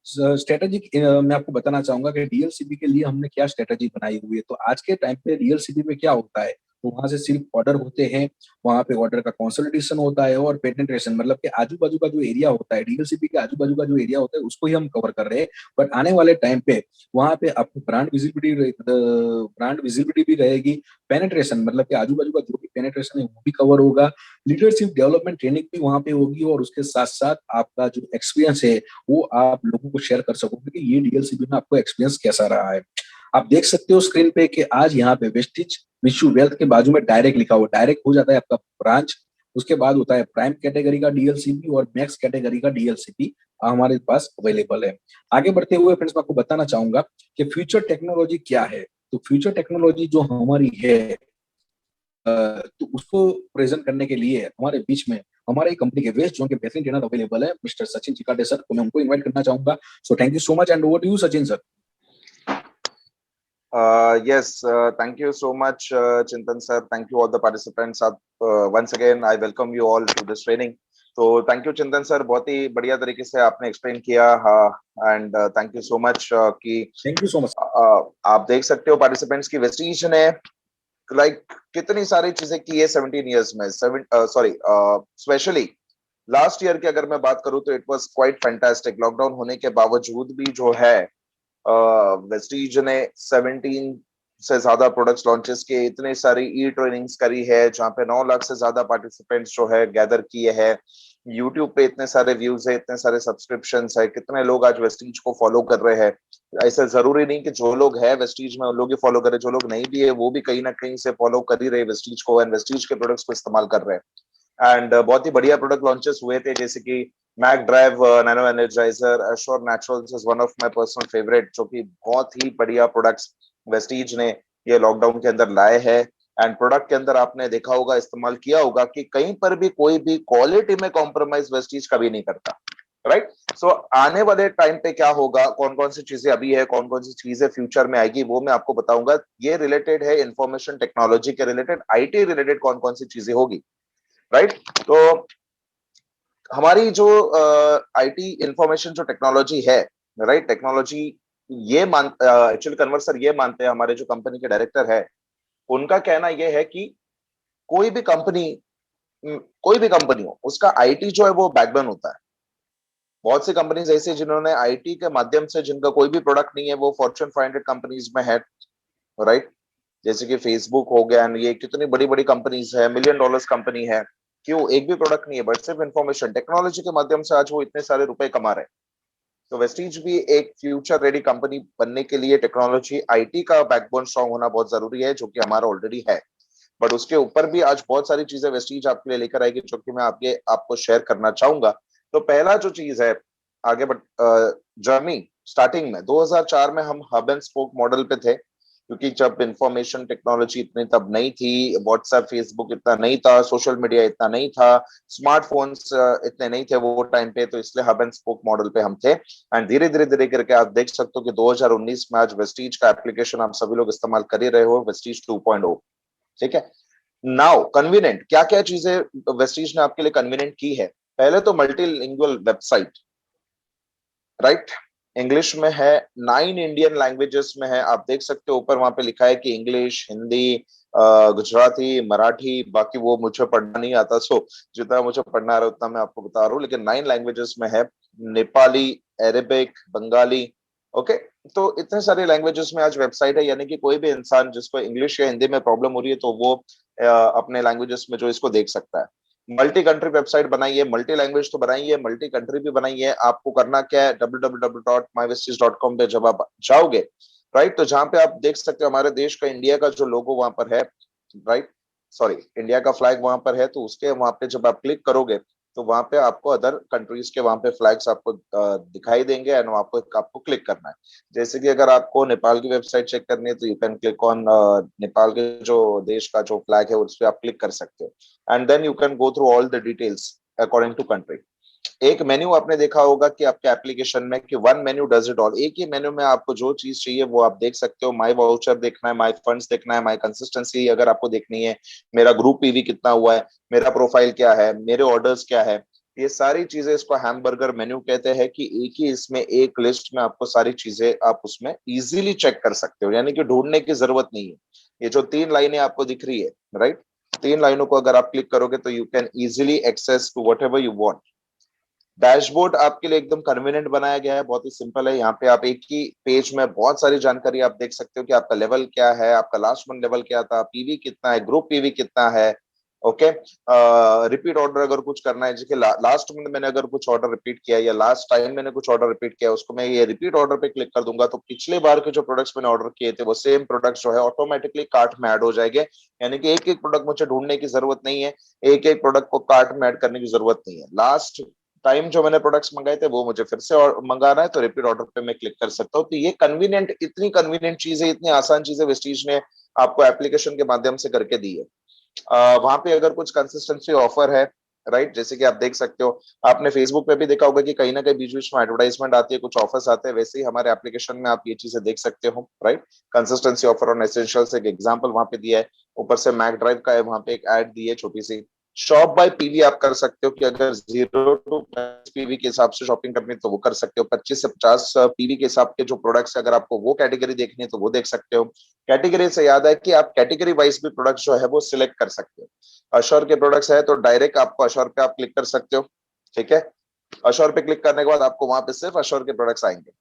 स्ट्रेटेजिक मैं आपको बताना चाहूंगा कि डीएलसीपी के लिए हमने क्या स्ट्रेटेजी बनाई हुई है। तो आज के टाइम पे डीएलसीपी में क्या होता है, तो वहां से सिर्फ ऑर्डर होते हैं, वहां पे ऑर्डर का कंसोलिडेशन होता है और पेनिट्रेशन मतलब कि आजू बाजू का जो एरिया होता है, डीएलसीपी के आजू बाजू का जो एरिया होता है उसको ही हम कवर कर रहे हैं। बट आने वाले टाइम पे वहां पे आपको ब्रांड विजिबिलिटी भी रहेगी। पेनिट्रेशन मतलब कि आजू बाजू का जो भी पेनिट्रेशन है वो भी कवर होगा। लीडरशिप डेवलपमेंट ट्रेनिंग भी वहां पे होगी और उसके साथ साथ आपका जो एक्सपीरियंस है वो आप लोगों को शेयर कर सकोगे कि ये डीएलसीपी में आपको एक्सपीरियंस कैसा रहा है। आप देख सकते हो स्क्रीन पे कि आज यहाँ पे वेस्टिज विश्व वेल्थ के बाजू में डायरेक्ट लिखा हुआ, डायरेक्ट हो जाता है आपका ब्रांच। उसके बाद होता है प्राइम कैटेगरी का डीएलसीपी और मैक्स कैटेगरी का डीएलसीपी हमारे पास अवेलेबल है। आगे बढ़ते हुए फ्रेंड्स मैं आपको बताना चाहूंगा कि फ्यूचर टेक्नोलॉजी क्या है। तो फ्यूचर टेक्नोलॉजी जो हमारी है तो उसको प्रेजेंट करने के लिए हमारे बीच में हमारे कंपनी के वेस्ट जोन के बेहतरीन ट्रेनर अवेलेबल है, मिस्टर सचिन चिकाटे सर को मैं उनको इनवाइट करना चाहूंगा। So thank you so much and over to you Sachin sir. Yes, thank you so much, Chintan sir. Thank you all the participants. Once again, I welcome you all to this training. तो thank you चिंतन sir, बहुत ही बढ़िया तरीके से आपने explain किया। And thank you so much कि thank you so much. आप देख सकते हो पार्टिसिपेंट्स की वेस्टीज ने लाइक कितनी सारी चीजें की है 17 इयर्स में। स्पेशली लास्ट ईयर की अगर मैं बात करूं तो it was quite fantastic. Lockdown होने के बावजूद भी जो है वेस्टीज ने 17 से ज्यादा प्रोडक्ट्स लॉन्चेस के, इतने सारी ई ट्रेनिंग्स करी है जहाँ पे 9 लाख से ज्यादा पार्टिसिपेंट्स जो है गैदर किए हैं। यूट्यूब पे इतने सारे व्यूज है, इतने सारे सब्सक्रिप्शंस है, कितने लोग आज वेस्टीज को फॉलो कर रहे हैं। ऐसा जरूरी नहीं कि जो लोग है वेस्टीज में उन लोग ही फॉलो करे, जो लोग नहीं भी है वो भी कहीं ना कहीं से फॉलो कर ही रहे वेस्टीज को एंड वेस्टीज के प्रोडक्ट्स को इस्तेमाल कर रहे हैं। एंड बहुत ही बढ़िया प्रोडक्ट लॉन्चेस हुए थे, जैसे कि Mac drive nano energizer, Assure naturals is one of my personal favourite, जो कि बहुत ही बढ़िया प्रोडक्ट्स वेस्टीज ने ये लॉकडाउन के अंदर लाए हैं। एंड प्रोडक्ट के अंदर आपने देखा होगा, इस्तेमाल किया होगा कि कहीं पर भी कोई भी क्वालिटी में कॉम्प्रोमाइज वेस्टीज कभी नहीं करता। राइट। सो आने वाले टाइम पे क्या होगा, कौन कौन सी चीजें अभी है, कौन कौन सी चीजें फ्यूचर में आएगी, वो मैं आपको बताऊंगा। ये रिलेटेड है इंफॉर्मेशन टेक्नोलॉजी के रिलेटेड, आईटी रिलेटेड कौन कौन सी चीजें होगी, राइट। तो हमारी जो आईटी इंफॉर्मेशन जो टेक्नोलॉजी है, राइट, टेक्नोलॉजी ये मान एक्चुअली कन्वर सर ये मानते हैं, हमारे जो कंपनी के डायरेक्टर है, उनका कहना यह है कि कोई भी कंपनी कोई भी कंपनी हो, उसका आईटी जो है वो बैकबोन होता है। बहुत सी कंपनीज ऐसी जिन्होंने आईटी के माध्यम से, जिनका कोई भी प्रोडक्ट नहीं है, वो फॉर्च्यून 500 कंपनीज में है, राइट। जैसे कि फेसबुक हो गया, ये कितनी बड़ी बड़ी कंपनीज है, मिलियन डॉलर्स कंपनी है। क्यों? एक भी प्रोडक्ट नहीं है, बट सिर्फ इंफॉर्मेशन टेक्नोलॉजी के माध्यम से आज वो इतने सारे रुपए कमा रहे हैं। तो वेस्टीज भी एक फ्यूचर रेडी कंपनी बनने के लिए टेक्नोलॉजी आईटी का बैकबोन स्ट्रांग होना बहुत जरूरी है, जो कि हमारा ऑलरेडी है। बट उसके ऊपर भी आज बहुत सारी चीजें वेस्टीज आपके लिए लेकर आएगी, जो कि मैं आपके आपको शेयर करना चाहूंगा। तो पहला जो चीज है, आगे बट जर्नी स्टार्टिंग में 2004 में हम हब एंड स्पोक मॉडल पे थे, क्योंकि जब इंफॉर्मेशन टेक्नोलॉजी इतनी तब नहीं थी, व्हाट्सएप फेसबुक इतना नहीं था, सोशल मीडिया इतना नहीं था, स्मार्टफोन्स इतने नहीं थे वो टाइम पे, तो इसलिए हब एंड स्पोक मॉडल पे हम थे। एंड धीरे धीरे धीरे करके आप देख सकते हो कि 2019 में आज वेस्टीज का एप्लीकेशन आप सभी लोग इस्तेमाल कर ही रहे हो, वेस्टीज 2.0। ठीक है। नाउ कन्वीनियंट, क्या क्या चीजें वेस्टीज ने आपके लिए कन्वीनियंट की है। पहले तो मल्टीलिंगुअल वेबसाइट, राइट, इंग्लिश में है, 9 इंडियन लैंग्वेजेस में है। आप देख सकते हो ऊपर वहां पे लिखा है कि इंग्लिश, हिंदी, गुजराती, मराठी, बाकी वो मुझे पढ़ना नहीं आता, सो जितना मुझे पढ़ना आ रहा है उतना मैं आपको बता रहा हूँ, लेकिन 9 लैंग्वेजेस में है, नेपाली, अरेबिक, बंगाली। ओके। तो इतने सारे लैंग्वेजेस में आज वेबसाइट है, यानी कि कोई भी इंसान जिसको इंग्लिश या हिंदी में प्रॉब्लम हो रही है, तो वो अपने लैंग्वेजेस में जो इसको देख सकता है। मल्टी कंट्री वेबसाइट बनाई है, मल्टी लैंग्वेज तो बनाई है, मल्टी कंट्री भी बनाई है। आपको करना क्या है, www.mywesties.com पे जब आप जाओगे, राइट, तो जहां पे आप देख सकते हो हमारे देश का, इंडिया का जो लोगो वहां पर है, राइट, सॉरी, इंडिया का फ्लैग वहां पर है, तो उसके वहां पे जब आप क्लिक करोगे, तो वहां पे आपको अदर कंट्रीज के वहां पे फ्लैग्स आपको दिखाई देंगे, एंड आपको आपको क्लिक करना है। जैसे कि अगर आपको नेपाल की वेबसाइट चेक करनी है, तो you can click on Nepal के जो देश का जो फ्लैग है उस पर आप क्लिक कर सकते हो, and then you can go through all the details according to country. एक मेन्यू आपने देखा होगा कि आपके एप्लीकेशन में, कि one menu does it all, एक ही मेन्यू में आपको जो चीज चाहिए वो आप देख सकते हो। माई वाउचर देखना है, माई फंड्स देखना है, माई कंसिस्टेंसी अगर आपको देखनी है, मेरा ग्रुप पीवी कितना हुआ है, मेरा प्रोफाइल क्या है, मेरे ऑर्डर्स क्या है, ये सारी चीजें, इसको हैमबर्गर मेन्यू कहते हैं, कि एक ही इसमें एक लिस्ट में आपको सारी चीजें आप उसमें इजीली चेक कर सकते हो, यानी कि ढूंढने की जरूरत नहीं है। ये जो 3 लाइनें आपको दिख रही है, राइट, 3 लाइनों को अगर आप क्लिक करोगे, तो you can easily access to whatever you want. Dashboard आपके लिए एकदम कन्वीनियंट बनाया गया है, बहुत ही सिंपल है। यहाँ पे आप एक ही पेज में बहुत सारी जानकारी आप देख सकते हो, कि आपका लेवल क्या है, आपका लास्ट मंथ लेवल क्या था, पीवी कितना है, ग्रुप पीवी कितना है। ओके। रिपीट ऑर्डर अगर कुछ करना है, जैसे लास्ट मंथ मैंने अगर कुछ ऑर्डर रिपीट किया, या लास्ट टाइम मैंने कुछ ऑर्डर रिपीट किया, उसको मैं ये रिपीट ऑर्डर पे क्लिक कर दूंगा, तो पिछले बार के जो प्रोडक्ट्स मैंने ऑर्डर किए थे, वो सेम प्रोडक्ट्स जो है ऑटोमेटिकली कार्ट में ऐड हो जाएंगे। यानी कि एक एक प्रोडक्ट मुझे ढूंढने की जरूरत नहीं है, एक एक प्रोडक्ट को कार्ट में ऐड करने की जरूरत नहीं है। लास्ट टाइम जो मैंने प्रोडक्ट्स मंगाए थे वो मुझे फिर से मंगाना है, तो रिपीट ऑर्डर पे मैं क्लिक कर सकता हूँ। तो ये कन्वीनियंट, इतनी कन्वीनियंट चीज है, इतनी आसान चीजें वेस्टीज ने आपको एप्लीकेशन के माध्यम से करके दी है। वहां पे अगर कुछ कंसिस्टेंसी ऑफर है, राइट, जैसे कि आप देख सकते हो, आपने फेसबुक पे भी देखा होगा कि कहीं ना कहीं बीच बीच में एडवर्टाइजमेंट आती है, कुछ ऑफर्स आते हैं, वैसे ही हमारे एप्लीकेशन में आप ये चीजें देख सकते हो, right. Consistency offer on essentials एक एग्जांपल वहां पे दिया है, ऊपर से मैक ड्राइव का है, वहां पे एक ऐड दी है छोटी सी। शॉप बाय पीवी आप कर सकते हो, कि अगर 0 to 50 पीवी के हिसाब से शॉपिंग करनी है तो वो कर सकते हो। 25 से 50 पीवी के हिसाब के जो प्रोडक्ट्स, अगर आपको वो कैटेगरी देखनी है तो वो देख सकते हो। कैटेगरी से याद है कि आप कैटेगरी वाइज भी प्रोडक्ट्स जो है वो सिलेक्ट कर सकते हो। अश्योर के प्रोडक्ट्स है तो डायरेक्ट आपको अश्योर पे आप क्लिक कर सकते हो। ठीक है। अश्योर पे क्लिक करने के बाद आपको वहां पे सिर्फ अश्योर के प्रोडक्ट्स आएंगे।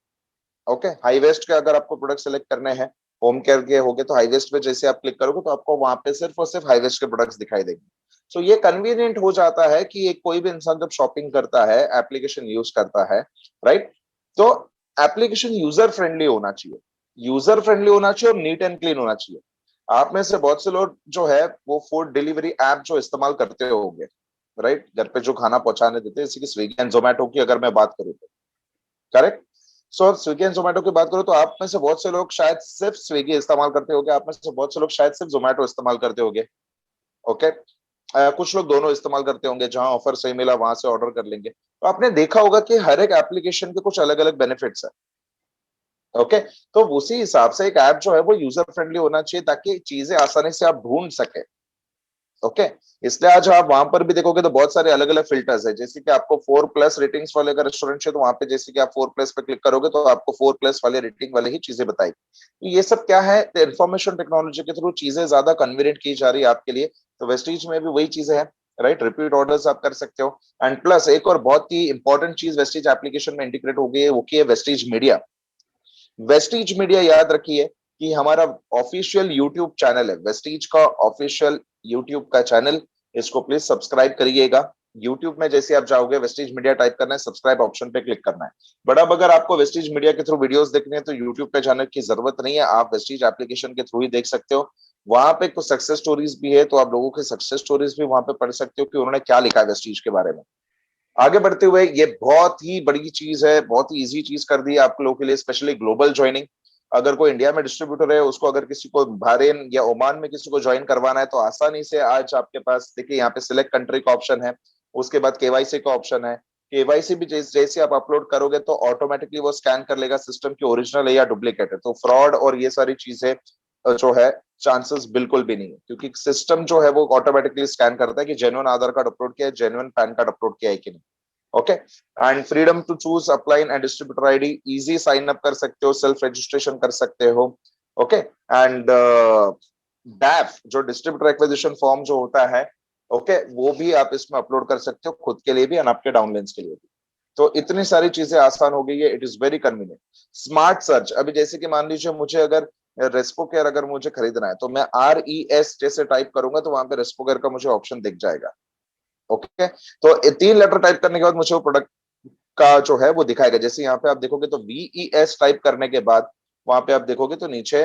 ओके। हाई वेस्ट के अगर आपको प्रोडक्ट सेलेक्ट करने हैं, होम केयर के होंगे, तो हाई वेस्ट पे जैसे आप क्लिक करोगे, तो आपको वहां पे सिर्फ और सिर्फ हाई वेस्ट के प्रोडक्ट्स दिखाई देंगे। सो ये कन्वीनियंट हो जाता है कि एक कोई भी इंसान जब शॉपिंग करता है, एप्लीकेशन यूज करता है, राइट, तो एप्लीकेशन यूजर फ्रेंडली होना चाहिए, यूजर फ्रेंडली होना चाहिए और नीट एंड क्लीन होना चाहिए। आप में से बहुत से लोग जो है वो फूड डिलीवरी ऐप जो इस्तेमाल करते होंगे, राइट, घर पे जो खाना पहुंचाने देते हैं, जैसे कि स्विगी एंड जोमेटो की अगर मैं बात करूँ तो, correct. So Swiggy and Zomato की बात करो, तो आप में से बहुत से लोग शायद सिर्फ स्विगी इस्तेमाल करते होंगे, आप में से बहुत से लोग शायद सिर्फ जोमेटो इस्तेमाल करते होंगे। ओके। कुछ लोग दोनों इस्तेमाल करते होंगे, जहां ऑफर सही मिला वहां से ऑर्डर कर लेंगे। तो आपने देखा होगा कि हर एक एप्लीकेशन के कुछ अलग अलग बेनिफिट्स है। ओके, तो उसी हिसाब से एक ऐप जो है वो यूजर फ्रेंडली होना चाहिए, ताकि चीजें आसानी से आप ढूंढ सके। ओके, इसलिए आज आप वहां पर भी देखोगे तो बहुत सारे अलग अलग फिल्टर्स है। जैसे कि आपको 4+ रेटिंग्स वाले अगर रेस्टोरेंट है, तो वहां पे जैसे कि आप 4+ पे क्लिक करोगे तो आपको 4+ वाले रेटिंग वाले ही चीजें बताएगी। तो ये सब क्या है, इंफॉर्मेशन टेक्नोलॉजी के थ्रू चीजें ज्यादा कन्वीनियंट की जा रही है आपके लिए। तो वेस्टीज में भी वही चीजें हैं, राइट। रिपीट ऑर्डर्स आप कर सकते हो। एंड प्लस एक और बहुत ही इंपॉर्टेंट चीज वेस्टीज एप्लीकेशन में इंटीग्रेट हो गई है, वो की है वेस्टीज मीडिया। वेस्टीज मीडिया, याद रखिए कि हमारा ऑफिशियल यूट्यूब चैनल है, वेस्टीज का ऑफिशियल यूट्यूब का चैनल। इसको प्लीज सब्सक्राइब करिएगा। यूट्यूब में जैसे आप जाओगे, वेस्टीज मीडिया टाइप करना है, सब्सक्राइब ऑप्शन पे क्लिक करना है। बट अब अगर आपको वेस्टीज मीडिया के थ्रू वीडियोस देखने हैं तो यूट्यूब पे जाने की जरूरत नहीं है, आप वेस्टीज एप्लीकेशन के थ्रू ही देख सकते हो। वहां पे कुछ सक्सेस स्टोरीज भी है, तो आप लोगों के सक्सेस स्टोरीज भी वहां पे पढ़ सकते हो कि उन्होंने क्या लिखा है वेस्टीज के बारे में। आगे बढ़ते हुए, ये बहुत ही बड़ी चीज है, बहुत ही इजी चीज कर दी है आप लोगों के लिए, स्पेशली ग्लोबल ज्वाइनिंग। अगर कोई इंडिया में डिस्ट्रीब्यूटर है, उसको अगर किसी को बहरीन या ओमान में किसी को ज्वाइन करवाना है, तो आसानी से आज आपके पास देखिए यहाँ पे सिलेक्ट कंट्री का ऑप्शन है। उसके बाद केवाईसी का ऑप्शन है। केवाईसी भी जैसे आप अपलोड करोगे तो ऑटोमेटिकली वो स्कैन कर लेगा सिस्टम की ओरिजिनल है या डुप्लीकेट है। तो फ्रॉड और ये सारी चीजें जो है, चांसेस बिल्कुल भी नहीं है, क्योंकि सिस्टम जो है वो ऑटोमेटिकली स्कैन करता है कि जेन्युइन आधार कार्ड अपलोड किया है, जेन्युइन पैन कार्ड अपलोड किया है कि नहीं। Okay, and freedom to choose upline and distributor ID, easy sign up कर सकते हो, सेल्फ रजिस्ट्रेशन कर सकते हो। ओके, एंड डैफ जो डिस्ट्रीब्यूटर एक्विजिशन फॉर्म जो होता है, ओके, वो भी आप इसमें अपलोड कर सकते हो, खुद के लिए भी और आपके डाउनलाइंस के लिए भी। तो इतनी सारी चीजें आसान हो गई है, it is very convenient. Smart search, अभी जैसे कि मान लीजिए मुझे अगर रेस्पो केयर अगर मुझे खरीदना है, तो मैं RES जैसे टाइप करूंगा तो वहां पे रेस्पो केयर का मुझे ऑप्शन दिख जाएगा। ओके, तो 3 लेटर टाइप करने के बाद मुझे वो प्रोडक्ट का जो है वो दिखाएगा। जैसे यहाँ पे आप देखोगे तो VES टाइप करने के बाद वहां पे आप देखोगे तो नीचे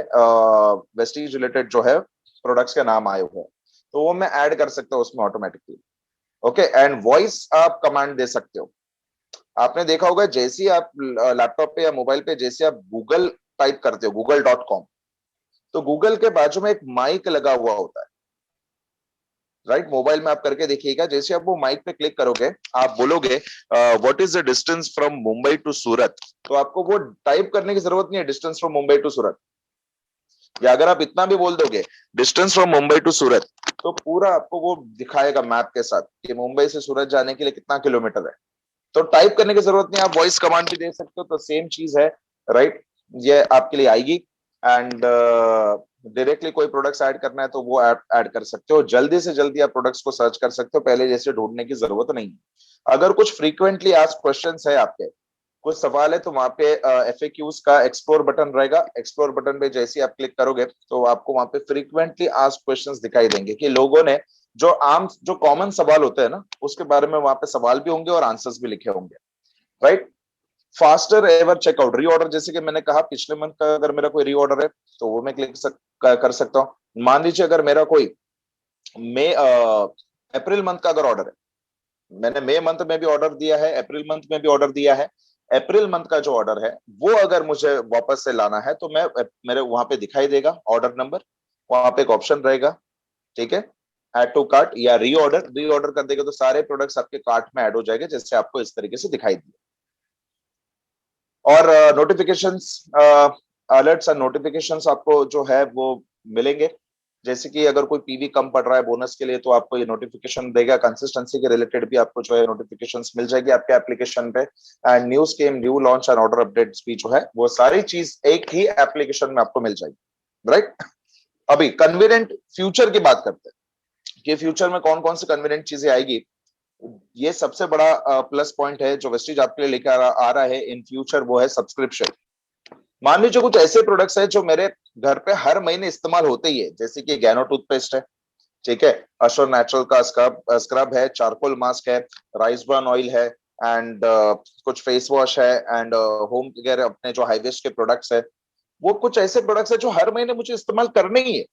वेस्टीज रिलेटेड जो है प्रोडक्ट्स के नाम आए हुए हैं, तो वो मैं ऐड कर सकता हूँ उसमें ऑटोमेटिकली। ओके, एंड वॉइस आप कमांड दे सकते हो। आपने देखा होगा जैसे ही आप लैपटॉप पे या मोबाइल पे जैसे आप गूगल टाइप करते हो, google.com, तो गूगल के बाजू में एक माइक लगा हुआ होता है, राइट। मोबाइल में आप करके देखिएगा, जैसे आप वो माइक पे क्लिक करोगे, आप बोलोगे what is the distance from Mumbai to Surat, तो आपको वो टाइप करने की जरूरत नहीं है, distance from Mumbai to Surat. या अगर आप इतना भी बोल दोगे distance from Mumbai to Surat, तो पूरा आपको वो दिखाएगा मैप के साथ कि मुंबई से सूरत जाने के लिए कितना किलोमीटर है। तो टाइप करने की जरूरत नहीं, आप वॉइस कमांड भी दे सकते हो, तो सेम चीज है, राइट। ये आपके लिए आएगी। एंड डायरेक्टली कोई प्रोडक्ट्स ऐड करना है तो वो ऐड कर सकते हो, जल्दी से जल्दी आप प्रोडक्ट्स को सर्च कर सकते हो, पहले जैसे ढूंढने की जरूरत नहीं है। अगर कुछ फ्रीक्वेंटली आस्क्ड क्वेश्चंस है आपके, कुछ सवाल है, तो वहां पे FAQs का एक्सप्लोर बटन रहेगा। एक्सप्लोर बटन पे जैसे ही आप क्लिक करोगे तो आपको वहां पे फ्रीक्वेंटली आस्क्ड क्वेश्चंस दिखाई देंगे कि लोगों ने जो कॉमन सवाल होते हैं ना, उसके बारे में वहां पे सवाल भी होंगे और आंसर्स भी लिखे होंगे, right. Faster ever checkout, reorder, जैसे कि मैंने कहा पिछले मंथ का अगर मेरा कोई रीऑर्डर है तो वो मैं कर सकता हूँ। मान लीजिए अगर मेरा कोई मई अप्रैल मंथ का अगर ऑर्डर है, मैंने मई मंथ में भी ऑर्डर दिया है, अप्रैल मंथ में भी ऑर्डर दिया है, अप्रैल मंथ का जो ऑर्डर है वो अगर मुझे वापस से लाना है तो मैं मेरे वहां पे दिखाई देगा ऑर्डर नंबर, वहां पे एक ऑप्शन रहेगा, ठीक है, ऐड टू कार्ट या रीऑर्डर। रीऑर्डर कर देगा तो सारे प्रोडक्ट्स आपके कार्ट में ऐड हो जाएंगे, जैसे आपको इस तरीके से दिखाई दिए। और नोटिफिकेशंस, अलर्ट्स और नोटिफिकेशंस आपको जो है वो मिलेंगे। जैसे कि अगर कोई PV कम पड़ रहा है बोनस के लिए, तो आपको ये नोटिफिकेशन देगा। कंसिस्टेंसी के रिलेटेड भी आपको जो है नोटिफिकेशंस मिल जाएगी आपके एप्लीकेशन पे। And news came, new launch and order updates भी जो है वो सारी चीज एक ही एप्लीकेशन में आपको मिल जाएगी, राइट। अभी कन्वीनियंट फ्यूचर की बात करते हैं कि फ्यूचर में कौन कौन सी कन्वीनियंट चीजें आएगी। ये सबसे बड़ा प्लस पॉइंट है जो वेस्टीज आपके लिए लेकर आ रहा है इन फ्यूचर, वो है सब्सक्रिप्शन। मान लीजिए कुछ ऐसे प्रोडक्ट्स है जो मेरे घर पे हर महीने इस्तेमाल होते ही है, जैसे कि गैनो टूथपेस्ट है, ठीक है, अशोर नेचुरल का स्क्रब है, चारकोल मास्क है, राइस ब्रान ऑयल है, एंड कुछ फेस वॉश है, एंड होम केयर अपने जो हाईवेस्ट के प्रोडक्ट्स है। वो कुछ ऐसे प्रोडक्ट्स है जो हर महीने मुझे इस्तेमाल करने ही है।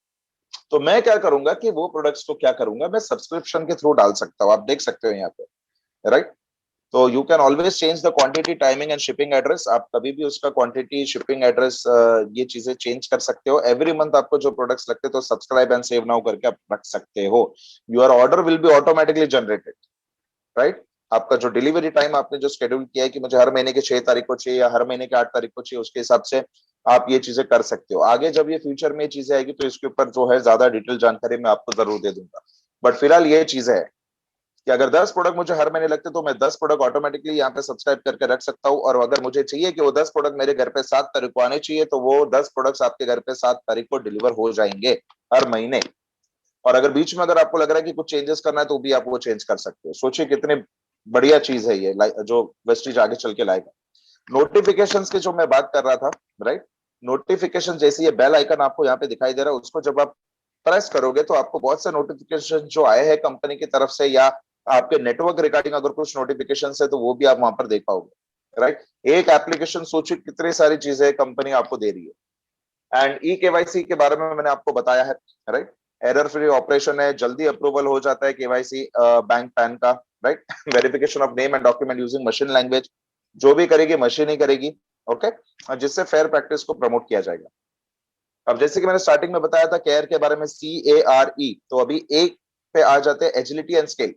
तो मैं क्या करूंगा कि वो प्रोडक्ट्स को क्या करूंगा, मैं सब्सक्रिप्शन के थ्रू डाल सकता हूँ, आप देख सकते हो यहाँ पे, राइट। तो you can always change the quantity, timing and shipping address. आप कभी भी उसका क्वांटिटी, शिपिंग एड्रेस, ये चीजें चेंज कर सकते हो। एवरी मंथ आपको जो प्रोडक्ट्स लगते हैं तो सब्सक्राइब एंड सेव नाउ करके आप रख सकते हो। Your order will be automatically generated, right. आपका जो डिलीवरी टाइम आपने जो शेड्यूल किया है कि मुझे हर महीने के 6 तारीख को चाहिए या हर महीने के 8 तारीख को चाहिए, उसके हिसाब से आप ये चीजें कर सकते हो। आगे जब ये फ्यूचर में ये चीजें आएगी तो इसके ऊपर जो है ज्यादा डिटेल जानकारी मैं आपको जरूर दे दूंगा। बट फिलहाल ये चीजें है कि अगर 10 प्रोडक्ट मुझे हर महीने लगते तो मैं 10 प्रोडक्ट ऑटोमेटिकली यहाँ पे सब्सक्राइब करके रख सकता हूँ। और अगर मुझे चाहिए कि वो 10 प्रोडक्ट मेरे घर पे 7 तारीख को आने चाहिए तो वो 10 प्रोडक्ट्स आपके घर पे 7 तारीख को डिलीवर हो जाएंगे हर महीने। और अगर बीच में अगर आपको लग रहा है कि कुछ चेंजेस करना है तो भी आप वो चेंज कर सकते हो। सोचिए कितनी बढ़िया चीज है ये जो वेस्टीज आगे चल के लाएगा। नोटिफिकेशंस की जो मैं बात कर रहा था, राइट। नोटिफिकेशन जैसे ये बेल आइकन आपको यहाँ पे दिखाई दे रहा है, उसको जब आप प्रेस करोगे तो आपको बहुत से नोटिफिकेशन जो आए हैं कंपनी की तरफ से या आपके नेटवर्क रिगार्डिंग अगर कुछ नोटिफिकेशन है तो वो भी आप वहां पर देख पाओगे, राइट। एक एप्लीकेशन, सोचिए कितनी सारी चीजें कंपनी आपको दे रही है। एंड ई केवाईसी के बारे में मैंने आपको बताया है, राइट। एरर फ्री ऑपरेशन है, जल्दी अप्रूवल हो जाता है केवाईसी बैंक पैन का, right. Verification of name and document using machine language, जो भी करेगी मशीन ही करेगी, ओके। जिससे फेयर प्रैक्टिस को प्रमोट किया जाएगा। अब जैसे कि मैंने स्टार्टिंग में बताया था केयर के बारे में, CARE, तो अभी एक पे आ जाते हैं एजिलिटी एंड स्केल।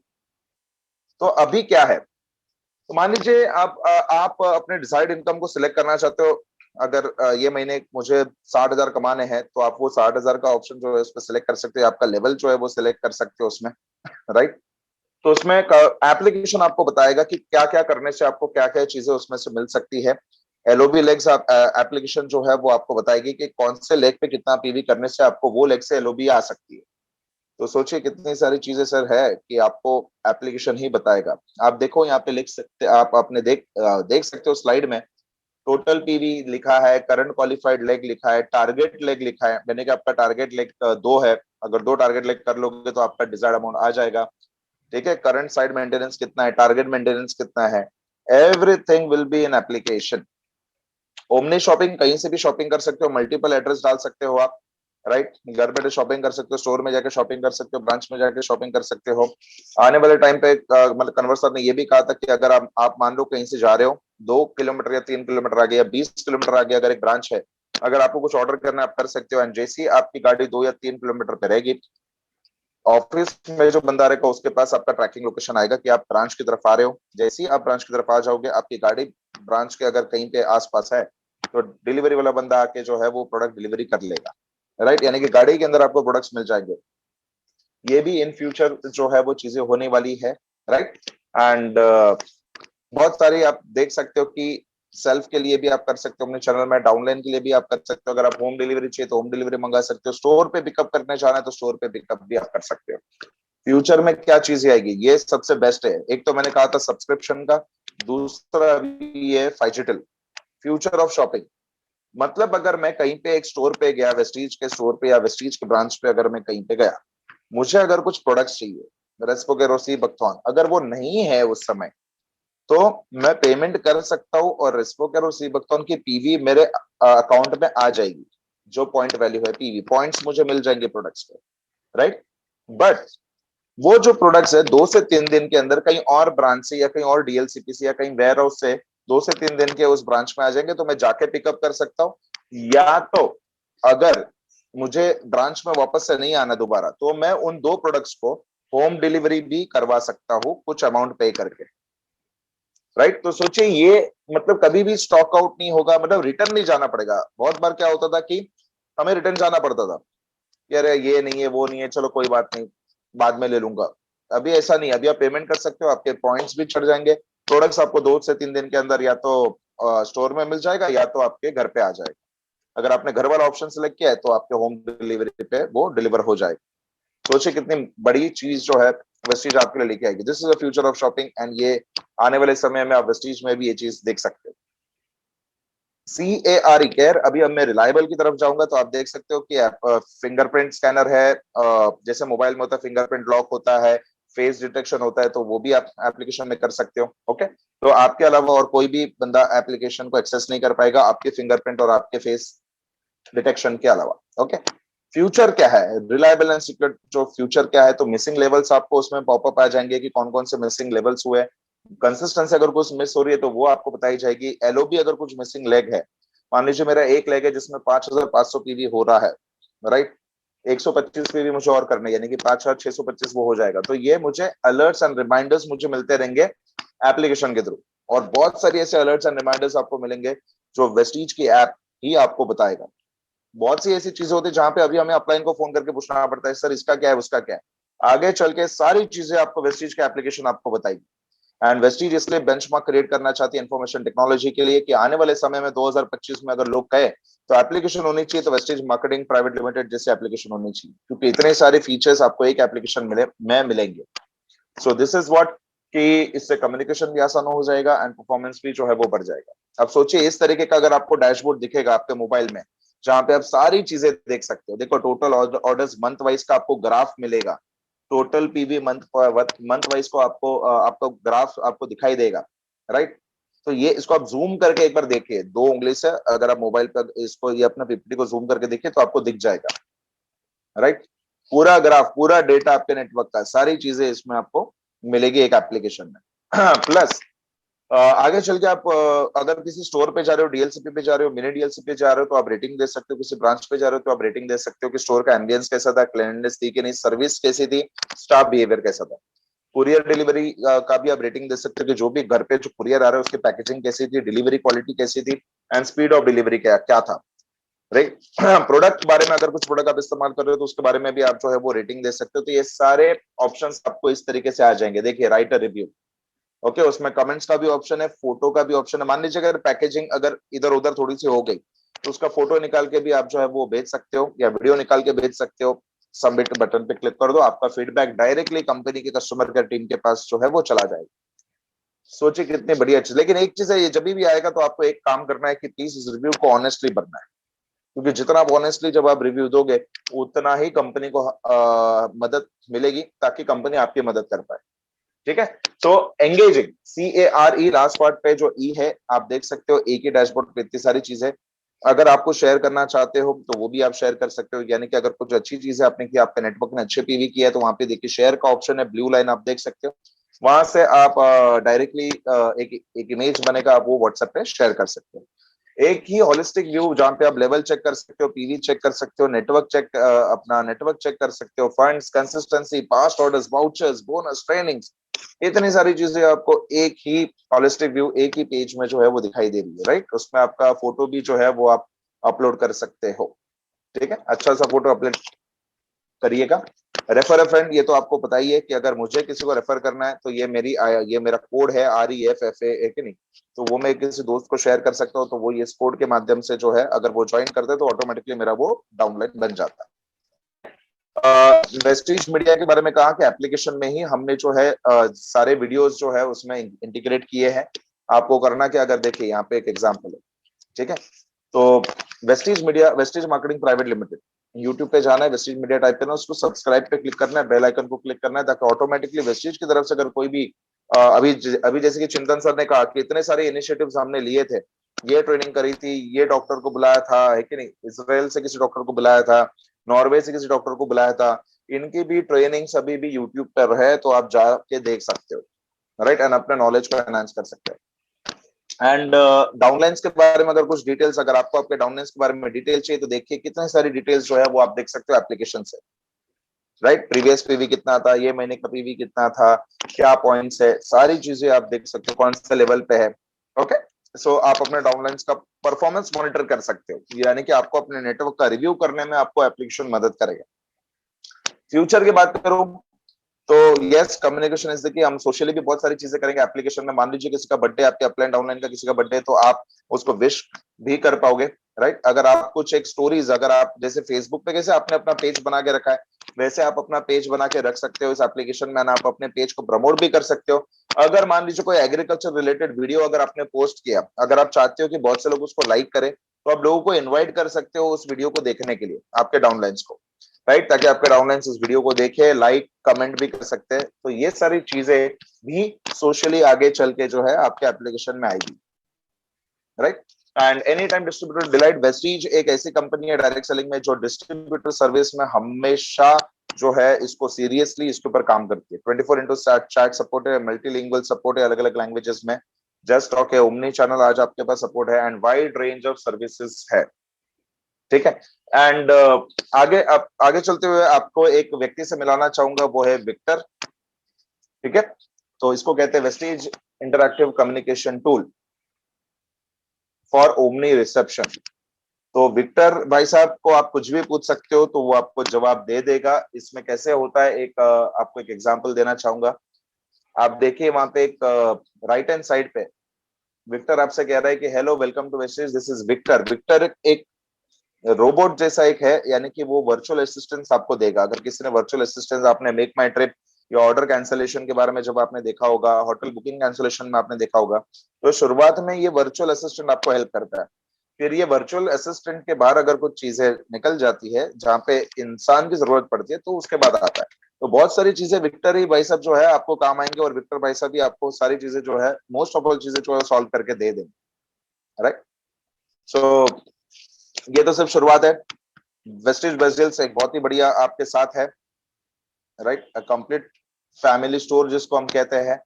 तो अभी क्या है, तो मान लीजिए आप अपने डिजायर्ड इनकम को सिलेक्ट करना चाहते हो। अगर ये महीने मुझे 60,000 कमाने हैं तो आप वो 60,000 का ऑप्शन जो है उस पर सिलेक्ट कर सकते हो। आपका लेवल जो है वो सिलेक्ट कर सकते हो उसमें, राइट। तो उसमें एप्लीकेशन आपको बताएगा कि क्या क्या करने से आपको क्या क्या चीजें उसमें से मिल सकती है। LOB लेग्स एप्लीकेशन जो है वो आपको बताएगी कि कौन से लेग पे कितना PV करने से आपको वो लेग से LOB आ सकती है। तो सोचिए कितनी सारी चीजें सर है कि आपको एप्लीकेशन ही बताएगा। आप देखो यहाँ पे लिख सकते, आप अपने देख सकते हो स्लाइड में टोटल PV लिखा है, करंट क्वालिफाइड लेग लिखा है, टारगेट लेग लिखा है। मैंने कि आपका टारगेट लेग 2 है, अगर 2 टारगेट लेग कर लोगे तो आपका डिजायर्ड अमाउंट आ जाएगा। ठीक है, करंट साइड मेंटेनेंस कितना है, टारगेट मेंटेनेंस कितना है, everything will be in application. Omni shopping, कहीं से भी शॉपिंग कर सकते हो, मल्टीपल एड्रेस डाल सकते हो आप, राइट। घर बैठे शॉपिंग कर सकते हो, स्टोर में जाके शॉपिंग कर सकते हो, ब्रांच में जाके शॉपिंग कर सकते हो। आने वाले टाइम पे मतलब कन्वर सर ने ये भी कहा था कि अगर आप मान लो कहीं से जा रहे हो 2 किलोमीटर या 3 किलोमीटर आगे या 20 किलोमीटर आगे अगर एक ब्रांच है, अगर आपको कुछ ऑर्डर करना है आप कर सकते हो। एंड जैसे ही आपकी गाड़ी 2 या 3 किलोमीटर पे रहेगी, ऑफिस में जो बंदा रहेगा उसके पास आपका ट्रैकिंग लोकेशन आएगा कि आप ब्रांच की तरफ आ रहे हो। जैसे ही आप ब्रांच की तरफ आ जाओगे, आपकी गाड़ी ब्रांच के अगर कहीं पे आसपास है तो डिलीवरी वाला बंदा आके जो है वो प्रोडक्ट डिलीवरी कर लेगा, राइट। यानी कि गाड़ी के अंदर आपको प्रोडक्ट्स मिल जाएंगे। ये भी इन फ्यूचर जो है वो चीजें होने वाली है, राइट। एंड बहुत सारी आप देख सकते हो कि सेल्फ के लिए भी आप कर सकते हो अपने चैनल में, डाउनलाइन के लिए भी आप कर सकते हो। अगर आप होम डिलीवरी चाहिए तो होम डिलीवरी मंगा सकते हो, स्टोर पे पिकअप करने जाना है तो स्टोर पे पिकअप भी आप कर सकते हो। फ्यूचर में क्या चीजें आएगी, ये सबसे बेस्ट है। एक तो मैंने कहा था सब्सक्रिप्शन का, दूसरा अभी ये फाइजिटल, फ्यूचर ऑफ शॉपिंग। मतलब अगर मैं कहीं पे एक स्टोर पे गया, वेस्टीज के स्टोर पे या वेस्टीज के ब्रांच पे अगर मैं कहीं पे गया, मुझे अगर कुछ प्रोडक्ट्स चाहिए, रेस्पो के रोसी बकथॉन अगर वो नहीं है उस समय, तो मैं पेमेंट कर सकता हूँ और रेस्पो के रोसी बकथॉन की PV मेरे अकाउंट में आ जाएगी। जो पॉइंट वैल्यू है, PV पॉइंट्स मुझे मिल जाएंगे प्रोडक्ट्स पे, राइट। बट वो जो प्रोडक्ट्स है 2 से 3 दिन के अंदर कहीं और ब्रांच से या कहीं और DLCP से या कहीं वेयर हाउस से 2 से 3 दिन के उस ब्रांच में आ जाएंगे, तो मैं जाके पिकअप कर सकता हूँ। या तो अगर मुझे ब्रांच में वापस से नहीं आना दोबारा, तो मैं उन 2 प्रोडक्ट्स को होम डिलीवरी भी करवा सकता हूँ कुछ अमाउंट पे करके, राइट। तो सोचिए ये मतलब कभी भी स्टॉक आउट नहीं होगा, मतलब रिटर्न नहीं जाना पड़ेगा। बहुत बार क्या होता था कि हमें रिटर्न जाना पड़ता था कि अरे ये नहीं है वो नहीं है, चलो कोई बात नहीं बाद में ले लूंगा। अभी ऐसा नहीं, अभी आप पेमेंट कर सकते हो, आपके पॉइंट्स भी चढ़ जाएंगे, प्रोडक्ट्स आपको 2 से 3 दिन के अंदर या तो स्टोर में मिल जाएगा या तो आपके घर पे आ जाएगा। अगर आपने घर वाला ऑप्शन सेलेक्ट किया है तो आपके होम डिलीवरी पे वो डिलीवर हो जाएगा। सोचिए कितनी बड़ी चीज जो है वेस्टीज आपके लिए लेके आएगी। This is the future of shopping and ये आने वाले समय में आप वेस्टीज में भी ये चीज देख सकते हो। CARE केयर, अभी अब मैं रिलायबल की तरफ जाऊंगा तो आप देख सकते हो कि फिंगरप्रिंट स्कैनर है, जैसे मोबाइल में होता है फिंगरप्रिंट लॉक होता है, फेस डिटेक्शन होता है, तो वो भी आप एप्लीकेशन में कर सकते हो, ओके। तो आपके अलावा और कोई भी बंदा एप्लीकेशन को एक्सेस नहीं कर पाएगा आपके फिंगरप्रिंट और आपके फेस डिटेक्शन के अलावा, ओके। फ्यूचर क्या है, रिलायबल एंड सिक्योर जो फ्यूचर क्या है, तो मिसिंग लेवल्स आपको उसमें पॉपअप आ जाएंगे कि कौन कौन से मिसिंग लेवल्स हुए, कंसिस्टेंसी अगर कुछ मिस हो रही है तो वो आपको बताई जाएगी। एलओबी अगर कुछ मिसिंग लेग है, मान लीजिए मेरा एक लेग है जिसमें 5500 पीवी हो रहा है, राइट, 125 पीवी मुझे और करना है, यानी कि 5625 वो हो जाएगा। तो ये मुझे अलर्ट्स एंड रिमाइंडर्स मुझे मिलते रहेंगे एप्लीकेशन के थ्रू। और बहुत सारी ऐसे अलर्ट्स एंड रिमाइंडर्स आपको मिलेंगे जो वेस्टीज की ऐप ही आपको बताएगा। बहुत सी ऐसी चीजें होती है जहां पे अभी हमें अपलाइन को फोन करके पूछना पड़ता है, सर इसका क्या है, उसका क्या है। आगे चल के सारी चीजें आपको वेस्टीज का एप्लीकेशन आपको बताएगी। एंड वेस्टीज इसलिए बेंचमार्क क्रिएट करना चाहती है इंफॉर्मेशन टेक्नोलॉजी के लिए कि आने वाले समय में 2025 में अगर लोग कहे तो एप्लीकेशन होनी चाहिए, तो वेस्टीज मार्केटिंग प्राइवेट लिमिटेड जैसे एप्लीकेशन होनी चाहिए, क्योंकि इतने सारे फीचर्स आपको एक एप्लीकेशन में मिलेंगे। सो दिस इज व्हाट, कि इससे कम्युनिकेशन भी आसान हो जाएगा एंड परफॉर्मेंस भी जो है वो बढ़ जाएगा। अब सोचिए इस तरीके का अगर आपको डैशबोर्ड दिखेगा आपके मोबाइल में, जहां पे आप सारी चीजें देख सकते हो। देखो टोटल ऑर्डर्स मंथ वाइज का आपको ग्राफ मिलेगा, टोटल पीवी मंथ वाइज को आपको आपको ग्राफ आपको दिखाई देगा, राइट। तो ये इसको आप जूम करके एक बार देखिए, 2 उंगली से अगर आप मोबाइल पर इसको ये अपना पीपीटी को जूम करके देखिए तो आपको दिख जाएगा, राइट। पूरा ग्राफ, पूरा डेटा आपके नेटवर्क का, सारी चीजें इसमें आपको मिलेगी एक एप्लीकेशन में। प्लस आगे चल के आप अगर किसी स्टोर पे जा रहे हो, डीएलसीपी पे जा रहे हो, मिनी डीएलसीपी पे जा रहे हो, तो आप रेटिंग दे सकते हो। किसी ब्रांच पे जा रहे हो तो आप रेटिंग दे सकते हो कि स्टोर का एम्बियंस कैसा था, क्लीननेस थी कि नहीं, सर्विस कैसी थी, स्टाफ बिहेवियर कैसा था। कुरियर डिलीवरी का भी आप रेटिंग दे सकते हो कि जो भी घर पे जो कुरियर आ रहा है उसकी पैकेजिंग कैसी थी, डिलीवरी क्वालिटी कैसी थी, एंड स्पीड ऑफ डिलीवरी क्या क्या था, राइट। प्रोडक्ट बारे में अगर कुछ प्रोडक्ट आप इस्तेमाल कर रहे हो तो उसके बारे में भी आप जो है वो रेटिंग दे सकते हो। तो ये सारे ऑप्शंस आपको इस तरीके से आ जाएंगे। देखिए राइट अ रिव्यू, ओके, उसमें कमेंट्स का भी ऑप्शन है, फोटो का भी ऑप्शन है। मान लीजिए अगर पैकेजिंग अगर इधर उधर थोड़ी सी हो गई तो उसका फोटो निकाल के भी आप जो है वो भेज सकते हो, या वीडियो निकाल के भेज सकते हो। सबमिट बटन पे क्लिक कर दो, आपका फीडबैक डायरेक्टली कंपनी के कस्टमर केयर टीम के पास जो है वो चला जाएगा। सोचिए कितनी बढ़िया चीज। लेकिन एक चीज है, ये जब भी आएगा तो आपको एक काम करना है कि प्लीज इस रिव्यू को ऑनेस्टली भरना है, क्योंकि जितना आप ऑनेस्टली जब आप रिव्यू दोगे उतना ही कंपनी को मदद मिलेगी, ताकि कंपनी आपकी मदद कर पाए। ठीक है, तो एंगेजिंग, CARE लास्ट पार्ट पे जो ई है आप देख सकते हो। एक ही डैशबोर्ड पे इतनी सारी चीजें, अगर आपको शेयर करना चाहते हो तो वो भी आप शेयर कर सकते हो। यानी कि अगर कुछ अच्छी चीजें आपने की, आपके नेटवर्क ने अच्छे पीवी किया है, तो वहां पे देखिए शेयर का ऑप्शन है, ब्लू लाइन आप देख सकते हो। वहां से आप डायरेक्टली एक इमेज बनेगा, आप वो व्हाट्सएप पे शेयर कर सकते हो। एक ही होलिस्टिक व्यू जहां पे आप लेवल चेक कर सकते हो, पीवी चेक कर सकते हो, नेटवर्क चेक अपना नेटवर्क चेक कर सकते हो, funds, consistency, past orders, vouchers, bonus, trainings, इतनी सारी चीजें आपको एक ही होलिस्टिक व्यू, एक ही पेज में जो है वो दिखाई दे रही है, राइट। उसमें आपका फोटो भी जो है वो आप अपलोड कर सकते हो। ठीक है, अच्छा सा फोटो अपलोड करिएगा। रेफर अ फ्रेंड, ये तो आपको पता ही है कि अगर मुझे किसी को रेफर करना है तो ये मेरा कोड है REFFA, है कि नहीं, तो वो मैं किसी दोस्त को शेयर कर सकता हूँ। तो वो इस कोड के माध्यम से जो है अगर वो ज्वाइन करते हैं तो ऑटोमेटिकली मेरा वो डाउनलाइन बन जाता है। वेस्टीज मीडिया के बारे में कहा कि एप्लीकेशन में ही हमने जो है सारे वीडियोस जो है उसमें इंटीग्रेट किए हैं। आपको करना क्या, अगर देखिए यहाँ पे एक एग्जांपल है, ठीक है। तो Vestige marketing private limited, YouTube पे जाना है, वेस्टीज मीडिया टाइप करना है, उसको सब्सक्राइब पे क्लिक करना है, बेल आइकन को क्लिक करना है, ताकि ऑटोमेटिकली वेस्टीज की तरफ से अगर कोई भी अभी अभी जैसे कि चिंतन सर ने कहा कि इतने सारे इनिशिएटिव्स हमने लिए थे, ये ट्रेनिंग करी थी, ये डॉक्टर को बुलाया था, है कि नहीं, इसराइल से किसी डॉक्टर को बुलाया था, नॉर्वे से किसी डॉक्टर को बुलाया था, इनकी भी ट्रेनिंग अभी भी यूट्यूब पर है, तो आप जाके देख सकते हो, राइट, एंड अपने नॉलेज को एनहांस कर सकते हो। एंड डाउनलाइंस के बारे में अगर कुछ डिटेल्स, अगर आपको आपके डाउनलाइंस के बारे में डिटेल चाहिए तो देखिए कितनी सारी डिटेल्स जो है वो आप देख सकते हो एप्लीकेशन से, राइट। प्रीवियस पीवी कितना था, ये महीने का पीवी कितना था, क्या पॉइंट्स है, सारी चीजें आप देख सकते हो, कौन से लेवल पे है। ओके, सो आप अपने डाउनलाइंस का परफॉर्मेंस मॉनिटर कर सकते हो, यानी कि आपको अपने नेटवर्क का रिव्यू करने में आपको एप्लीकेशन मदद करेगा। फ्यूचर की बात करूं तो यस, कम्युनिकेशन इज देखिए, हम सोशली भी बहुत सारी चीजें करेंगे एप्लीकेशन में। मान लीजिए किसी का बर्थडे, आपके अपलाइन डाउनलाइन का किसी का बर्थडे, तो आप उसको विश भी कर पाओगे, राइट। अगर आप कुछ एक स्टोरीज, अगर आप जैसे फेसबुक पे कैसे आपने अपना पेज बना के रखा है, वैसे आप अपना पेज बना के रख सकते हो इस एप्लीकेशन में, आप अपने पेज को प्रमोट भी कर सकते हो। अगर मान लीजिए कोई एग्रीकल्चर रिलेटेड वीडियो अगर आपने पोस्ट किया, अगर आप चाहते हो कि बहुत से लोग उसको लाइक करें, तो आप लोगों को इन्वाइट कर सकते हो उस वीडियो को देखने के लिए, आपके डाउनलाइंस को, राइट, ताकि आपके डाउनलाइंस इस वीडियो को देखे, लाइक कमेंट भी कर सकते हैं। तो ये सारी चीजें भी सोशली आगे चल के जो है आपके एप्लीकेशन में आएगी, right. And any time distributor delight, Vestige एक ऐसी कंपनी है डायरेक्ट सेलिंग में जो डिस्ट्रीब्यूटर सर्विस में हमेशा जो है इसको सीरियसली इसके ऊपर काम करती है। 24/7 चैट सपोर्ट है, मल्टीलिंगुअल सपोर्ट है अलग अलग लैंग्वेजेस में, जस्ट टॉक है, ओमनी चैनल आज आपके पास सपोर्ट है, and wide range of services है। ठीक है। एंड आगे चलते हुए आपको एक व्यक्ति से मिलाना चाहूंगा, वो है विक्टर। ठीक है, तो इसको कहते हैं Vestige interactive communication tool for omni reception. तो विक्टर भाई साहब को आप कुछ भी पूछ सकते हो तो वो आपको जवाब दे देगा। इसमें कैसे होता है, एक आपको एक एग्जांपल देना चाहूंगा। आप देखिए वहां पे एक राइट हैंड साइड पे विक्टर आपसे कह रहा है कि hello welcome to wastage, this is Victor. Victor एक रोबोट जैसा एक है, यानी कि वो वर्चुअल असिस्टेंस आपको देगा। अगर किसी ने वर्चुअल असिस्टेंस, आपने मेक माई ट्रिप या ऑर्डर कैंसलेशन के बारे में जब आपने देखा होगा, होटल बुकिंग कैंसलेशन में आपने देखा होगा, तो शुरुआत में ये वर्चुअल असिस्टेंट आपको हेल्प करता है। फिर ये वर्चुअल असिस्टेंट के बाहर अगर कुछ चीजें निकल जाती है जहाँ पे इंसान की जरूरत पड़ती है, तो उसके बाद आता है। तो बहुत सारी चीजें विक्टर ही भाई साहब जो है आपको काम आएंगे, और विक्टर भाई साहब ही आपको सारी चीजें जो है, मोस्ट ऑफ ऑल चीजें जो है सॉल्व करके दे देंगे। राइट। सो ये तो सिर्फ शुरुआत है। वेस्टेज बेस्टल्स एक बहुत ही बढ़िया आपके साथ है। राइट, कंप्लीट फैमिली स्टोर जिसको हम कहते हैं।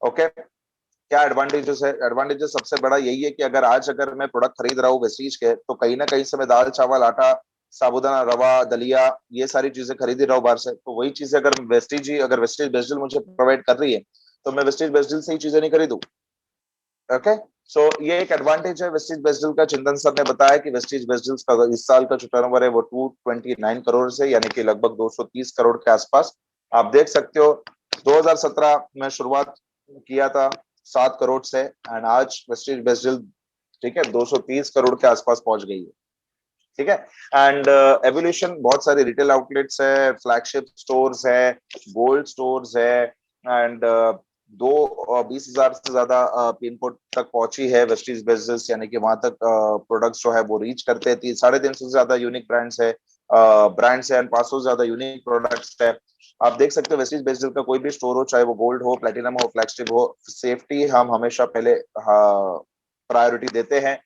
ओके, क्या एडवांटेजेस है? एडवांटेजेस सबसे बड़ा यही है कि अगर मैं प्रोडक्ट खरीद रहा हूँ वेस्टीज के, तो कहीं ना कहीं से मैं दाल चावल आटा साबुदाना रवा दलिया ये सारी चीजें खरीद ही रहा हूँ बाहर से, तो वही चीजें अगर वेस्टीज बेस्टल मुझे प्रोवाइड कर रही है, तो मैं वेस्टीज बेस्टल से ही चीजें नहीं खरीदूं। ओके, सो ये एक एडवांटेज है वेस्टीज बेस्टल का। चिंतन सर ने बताया कि वेस्टीज बेस्टल्स का इस साल का जो टर्नओवर है वो 229 करोड़ से, यानी कि लगभग 230 करोड़ के आसपास। आप देख सकते हो 2017 में शुरुआत किया था 7 करोड़ से, एंड आज वेस्टीज बेस्टल, ठीक है, 230 करोड़ के आसपास पहुंच गई है। ठीक है। एंड एवोल्यूशन, बहुत सारे रिटेल आउटलेट्स है, फ्लैगशिप स्टोर्स है, गोल्ड स्टोर्स है, एंड 20,000 से ज्यादा पिन कोड तक पहुंची है वेस्टीज बेस्टल्स, यानी कि वहां तक प्रोडक्ट्स जो है वो रीच करते हैं। 350 से ज्यादा यूनिक ब्रांड्स है एंड 500 से ज्यादा यूनिक प्रोडक्ट्स है। आप देख सकते हो वेस्टीज बेस्टल का कोई भी स्टोर हो, चाहे वो गोल्ड हो, प्लेटिनम हो, फ्लैगशिप हो, सेफ्टी हम हमेशा पहले प्रायोरिटी देते हैं।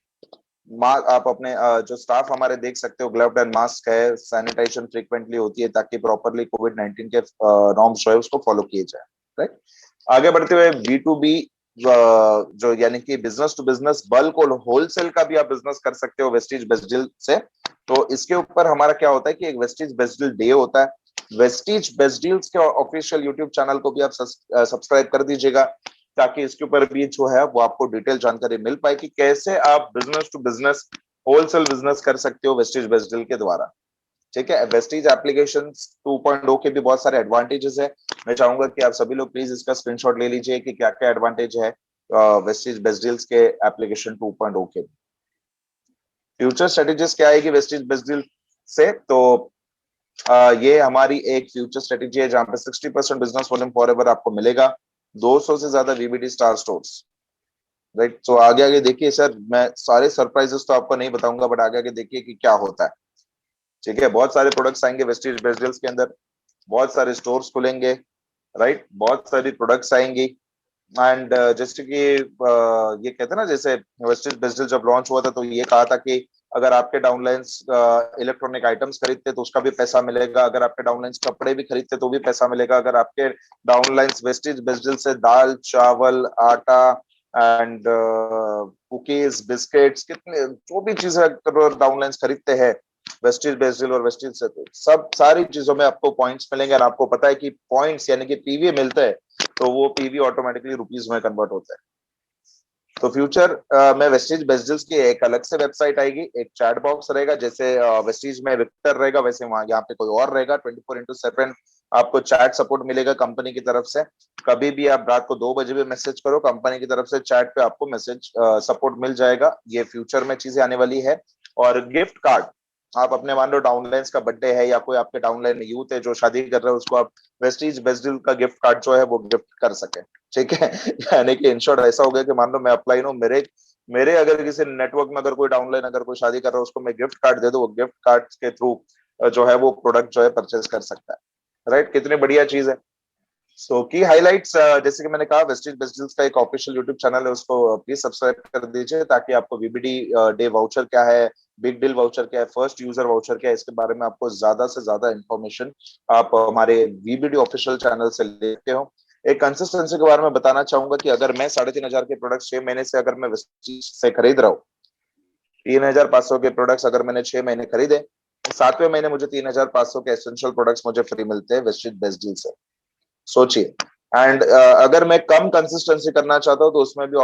आप अपने जो स्टाफ हमारे देख सकते हो, ग्लव्ड एंड मास्क है, सैनिटाइजेशन फ्रीक्वेंटली होती है ताकि प्रॉपरली कोविड-19 के नॉर्म्स जो है उसको फॉलो किए जाए। राइट। आगे बढ़ते हुए B2B, जो यानी कि बिजनेस टू बिजनेस, बल्क और होलसेल का भी आप बिजनेस कर सकते हो वेस्टीज बेस्टल से। तो इसके ऊपर हमारा क्या होता है कि एक वेस्टीज बेस्टल डे होता है। वेस्टीज बेस्टल्स के ऑफिशियल यूट्यूब चैनल को भी आप सब्सक्राइब कर दीजिएगा, ताकि इसके ऊपर भी जो है वो आपको डिटेल जानकारी मिल पाए कि कैसे आप business to business wholesale business कर सकते हो वेस्टीज बेस्टल के द्वारा। ठीक है। वेस्टीज एप्लीकेशन 2.0 के भी बहुत सारे एडवांटेजेस है। मैं चाहूंगा कि आप सभी लोग प्लीज इसका स्क्रीनशॉट ले लीजिए कि क्या क्या एडवांटेज है वेस्टीज बेस्टल्स के एप्लीकेशन 2.0 के। फ्यूचर स्ट्रेटेजीज क्या आएगी वेस्टीज बेस्टल से? तो ये हमारी एक फ्यूचर स्ट्रेटेजी है जहां पे 60% बिजनेस वॉल्यूम फॉरएवर आपको मिलेगा, 200 से ज्यादा वीबीडी स्टार स्टोर्स। राइट। तो आगे आगे देखिए सर, मैं सारे सरप्राइजेस तो आपको नहीं बताऊंगा, बट आगे आगे देखिए कि क्या होता है। ठीक है, बहुत सारे प्रोडक्ट्स आएंगे वेस्टीज बेस्टल्स के अंदर, बहुत सारे स्टोर्स खुलेंगे। राइट, बहुत सारी प्रोडक्ट्स आएंगी। एंड जैसे कि ये कहते हैं ना, जैसे वेस्टीज बेस्टल जब लॉन्च हुआ था तो ये कहा था कि अगर आपके डाउनलाइंस इलेक्ट्रॉनिक आइटम्स खरीदते तो उसका भी पैसा मिलेगा, अगर आपके डाउनलाइंस कपड़े भी खरीदते तो भी पैसा मिलेगा, अगर आपके डाउनलाइंस वेस्टीज बेस्टल से दाल चावल आटा एंड कुकीज बिस्किट्स, कितने जो भी चीजें अगर डाउनलाइंस खरीदते हैं वेस्टीज बेस्टल और वेस्टीज से, तो सब सारी चीजों में आपको पॉइंट्स मिलेंगे। और आपको पता है कि पॉइंट्स यानी कि पीवी मिलते हैं, तो वो पीवी ऑटोमेटिकली रुपीज में कन्वर्ट होता है। तो फ्यूचर में वेस्टीज बेस्टल्स की एक अलग से वेबसाइट आएगी, एक चैट बॉक्स रहेगा, जैसे वेस्टीज में विक्टर रहेगा वैसे वहां यहाँ पे कोई और रहेगा। 24/7 आपको चैट सपोर्ट मिलेगा कंपनी की तरफ से। कभी भी आप रात को 2 बजे भी मैसेज करो, कंपनी की तरफ से चैट पे आपको मैसेज सपोर्ट मिल जाएगा। ये फ्यूचर में चीजें आने वाली है। और गिफ्ट कार्ड, आप अपने मान लो डाउनलाइंस का बर्थडे है या कोई आपके डाउनलाइन यूथ है जो शादी कर रहे हैं, उसको आप वेस्टीज बेस्टल का गिफ्ट कार्ड जो है वो गिफ्ट कर सके। ठीक है। यानी कि इन शॉर्ट ऐसा हो गया कि मान लो मैं अप्लाई हूँ, मेरे मेरे अगर किसी नेटवर्क में अगर कोई डाउनलाइन अगर कोई शादी कर रहा है, उसको मैं गिफ्ट कार्ड दे दूं, वो गिफ्ट कार्ड के थ्रू जो है वो प्रोडक्ट जो है परचेज कर सकता है। राइट, कितनी बढ़िया चीज है। सो की हाइलाइट्स, जैसे कि मैंने कहा वेस्टीज बेस्टल्स का एक ऑफिशियल यूट्यूब चैनल है, उसको प्लीज सब्सक्राइब कर दीजिए ताकि आपको वीबीडी डे वाउचर क्या है, बिग डील वाउचर क्या है, फर्स्ट यूजर वाउचर क्या है, इसके बारे में आपको ज्यादा से ज्यादा इंफॉर्मेशन आप हमारे वीबीडी ऑफिशियल चैनल से लेते हो। एक कंसिस्टेंसी के बारे में बताना चाहूंगा कि अगर मैं 3,500 के प्रोडक्ट 6 महीने से अगर मैं वेस्टीज से खरीद रहा हूँ, 3,500 के प्रोडक्ट्स अगर मैंने 6 महीने खरीदे, 7वें महीने मुझे 3,500 के एसेंशियल प्रोडक्ट्स मुझे फ्री मिलते हैं वेस्टीज बेस्ट डील से। सोचिए। एंड अगर मैं कम कंसिस्टेंसी करना चाहता हूँ तो उसमें भी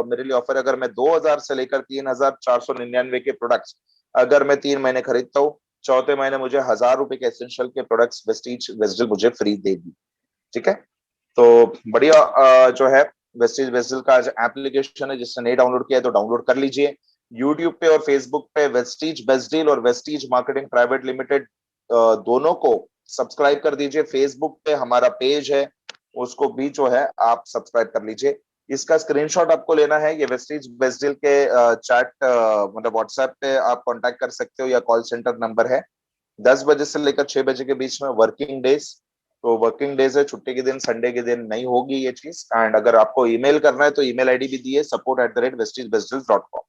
मेरे लिए ऑफर, अगर मैं 2,000 से लेकर 3,499 के प्रोडक्ट्स अगर मैं 3 महीने खरीदता हूँ, चौथे महीने मुझे 1,000 रुपए के एसेंशियल के प्रोडक्ट्स वेस्टीज वेस्टल मुझे फ्री देगी। ठीक है, तो बढ़िया जो है वेस्टीज वेस्टल का एप्लीकेशन है, जिसने नहीं डाउनलोड किया है तो डाउनलोड कर लीजिए। यूट्यूब पे और फेसबुक पे वेस्टीज बेस्ट डील और वेस्टीज मार्केटिंग प्राइवेट लिमिटेड दोनों को सब्सक्राइब कर दीजिए। फेसबुक पे हमारा पेज है, उसको भी जो है आप सब्सक्राइब कर लीजिए। इसका स्क्रीनशॉट आपको लेना है, ये वेस्टीज बेस्ट डील के चैट मतलब व्हाट्सएप पे आप कांटेक्ट कर सकते हो, या कॉल सेंटर नंबर है 10 बजे से लेकर 6 बजे के बीच में वर्किंग डेज। तो वर्किंग डेज है, छुट्टी के दिन, संडे के दिन नहीं होगी ये चीज। एंड अगर आपको ईमेल करना है तो ईमेल आईडी भी दी है, support@vestigebestdeals.com।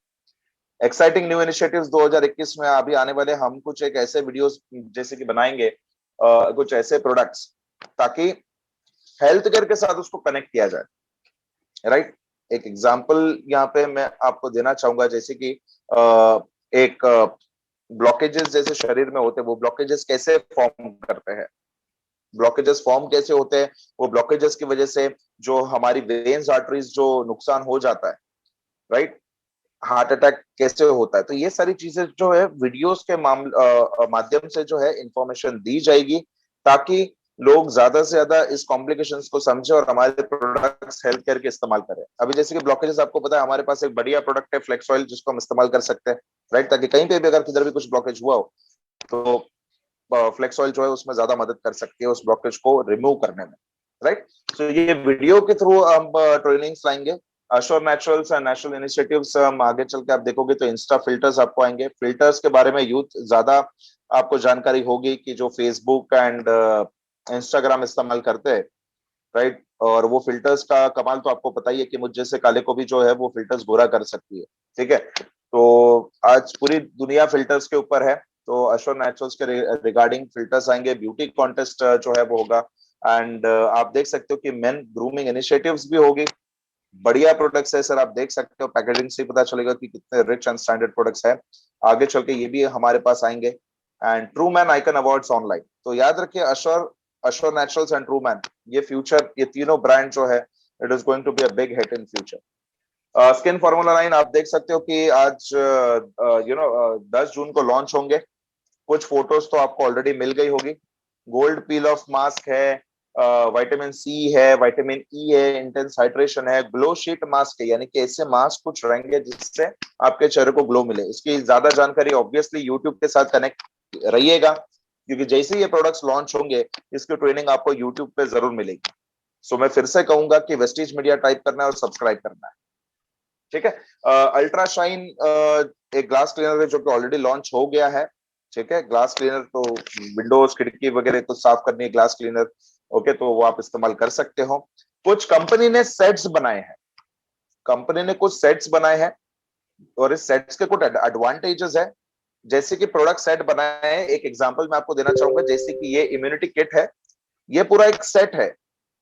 एक्साइटिंग न्यू इनिशिएटिव्स 2021 में अभी आने वाले, हम कुछ एक ऐसे वीडियोस जैसे कि बनाएंगे, कुछ ऐसे प्रोडक्ट्स ताकि हेल्थ केयर के साथ उसको कनेक्ट किया जाए। राइट, एक एग्जांपल यहाँ पे मैं आपको देना चाहूंगा, जैसे कि एक ब्लॉकेजेस जैसे शरीर में होते हैं, वो ब्लॉकेजेस कैसे फॉर्म करते हैं, ब्लॉकेजेस फॉर्म कैसे होते हैं, वो ब्लॉकेजेस की वजह से जो हमारी वेन्स आर्टरीज जो नुकसान हो जाता है, राइट, हार्ट अटैक कैसे होता है। तो ये सारी चीजें जो है वीडियोस के माध्यम से जो है इंफॉर्मेशन दी जाएगी, ताकि लोग ज्यादा से ज्यादा इस कॉम्प्लिकेशंस को समझे और हमारे प्रोडक्ट्स हेल्थ केयर के इस्तेमाल करें। अभी जैसे कि ब्लॉकेजेस, आपको पता है हमारे पास एक बढ़िया प्रोडक्ट है फ्लेक्स ऑयल, जिसको हम इस्तेमाल कर सकते हैं, राइट, ताकि कहीं पे भी अगर किधर भी कुछ ब्लॉकेज हुआ हो तो फ्लेक्स ऑयल जो है उसमें ज्यादा मदद कर सकती है उस ब्लॉकेज को रिमूव करने में। राइट, तो ये वीडियो के थ्रू हम ट्रेनिंग्स लाएंगे। Assure Naturals and national initiatives हम आगे चल के आप देखोगे तो इंस्टा फिल्टर्स आपको आएंगे। फिल्टर्स के बारे में यूथ ज्यादा आपको जानकारी होगी कि जो फेसबुक एंड इंस्टाग्राम इस्तेमाल करते हैं, राइट, और वो फिल्टर्स का कमाल तो आपको पता ही है कि मुझ जैसे काले को भी जो है वो फिल्टर्स गोरा कर सकती है। ठीक है, तो आज पूरी दुनिया फिल्टर्स के ऊपर है, तो अश्योर नेचुरल्स के रिगार्डिंग फिल्टर्स आएंगे। ब्यूटी कॉन्टेस्ट जो है वो होगा। एंड आप देख सकते हो कि मेन ग्रूमिंग इनिशिएटिव्स भी होगी। बढ़िया प्रोडक्ट्स है सर, आप देख सकते हो, पैकेजिंग से पता चलेगा कि कितने रिच एंड स्टैंडर्ड प्रोडक्ट्स है। आगे चल के ये भी हमारे पास आएंगे। And True Man icon awards online, तो याद रखिए Assure, Assure Naturals and True Man, ये फ्यूचर, ये तीनों ब्रांड जो है it is going to be a big hit in future. Skin formula line आप देख सकते हो कि आज 10 जून को लॉन्च होंगे। कुछ फोटोज तो आपको ऑलरेडी मिल गई होगी। गोल्ड पील ऑफ मास्क है, विटामिन सी है, विटामिन ई है, इंटेंस हाइड्रेशन है, ग्लो शीट मास्क है, यानी कि ऐसे मास्क कुछ रहेंगे जिससे आपके चेहरे को ग्लो मिले। इसकी ज्यादा जानकारी ऑब्वियसली यूट्यूब के साथ कनेक्ट रहिएगा, क्योंकि जैसे ही ये प्रोडक्ट्स लॉन्च होंगे इसकी ट्रेनिंग आपको यूट्यूब पे जरूर मिलेगी। सो मैं फिर से कहूंगा कि वेस्टीज मीडिया टाइप करना है और सब्सक्राइब करना है। ठीक है, अल्ट्रा शाइन एक ग्लास क्लीनर है जो कि ऑलरेडी लॉन्च हो गया है। ठीक है, ग्लास क्लीनर तो विंडोज खिड़की वगैरह तो साफ करनी है, ग्लास क्लीनर, ओके, तो वो आप इस्तेमाल कर सकते हो। कुछ कंपनी ने सेट्स बनाए हैं, कंपनी ने कुछ सेट्स बनाए हैं, और इस सेट्स के कुछ एडवांटेजेस है। जैसे कि प्रोडक्ट सेट बनाए हैं, एक एग्जांपल मैं आपको देना चाहूंगा, जैसे कि ये इम्यूनिटी किट है, ये पूरा एक सेट है,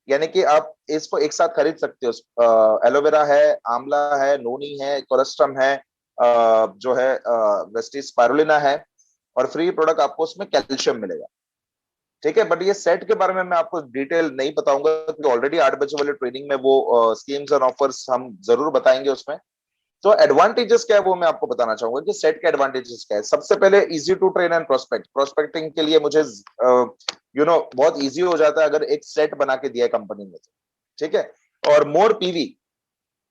यानी कि आप इसको एक साथ खरीद सकते हो। एलोवेरा है, आंवला है, नोनी है, कोलेस्ट्रम है, जो है वेस्टिज स्पाइरुलिना है, और फ्री प्रोडक्ट आपको उसमें कैल्शियम मिलेगा। ठीक है, बट ये सेट के बारे में मैं आपको डिटेल नहीं बताऊंगा, क्योंकि ऑलरेडी 8 बजे वाले ट्रेनिंग में वो स्कीम्स और ऑफर्स हम जरूर बताएंगे उसमें। तो एडवांटेजेस क्या है वो मैं आपको बताना चाहूंगा कि सेट के एडवांटेजेस क्या है। सबसे पहले easy to train and prospect, prospecting के लिए मुझे बहुत इजी हो जाता है अगर एक सेट बना के दिया है कंपनी ने तो। ठीक है, और मोर पीवी,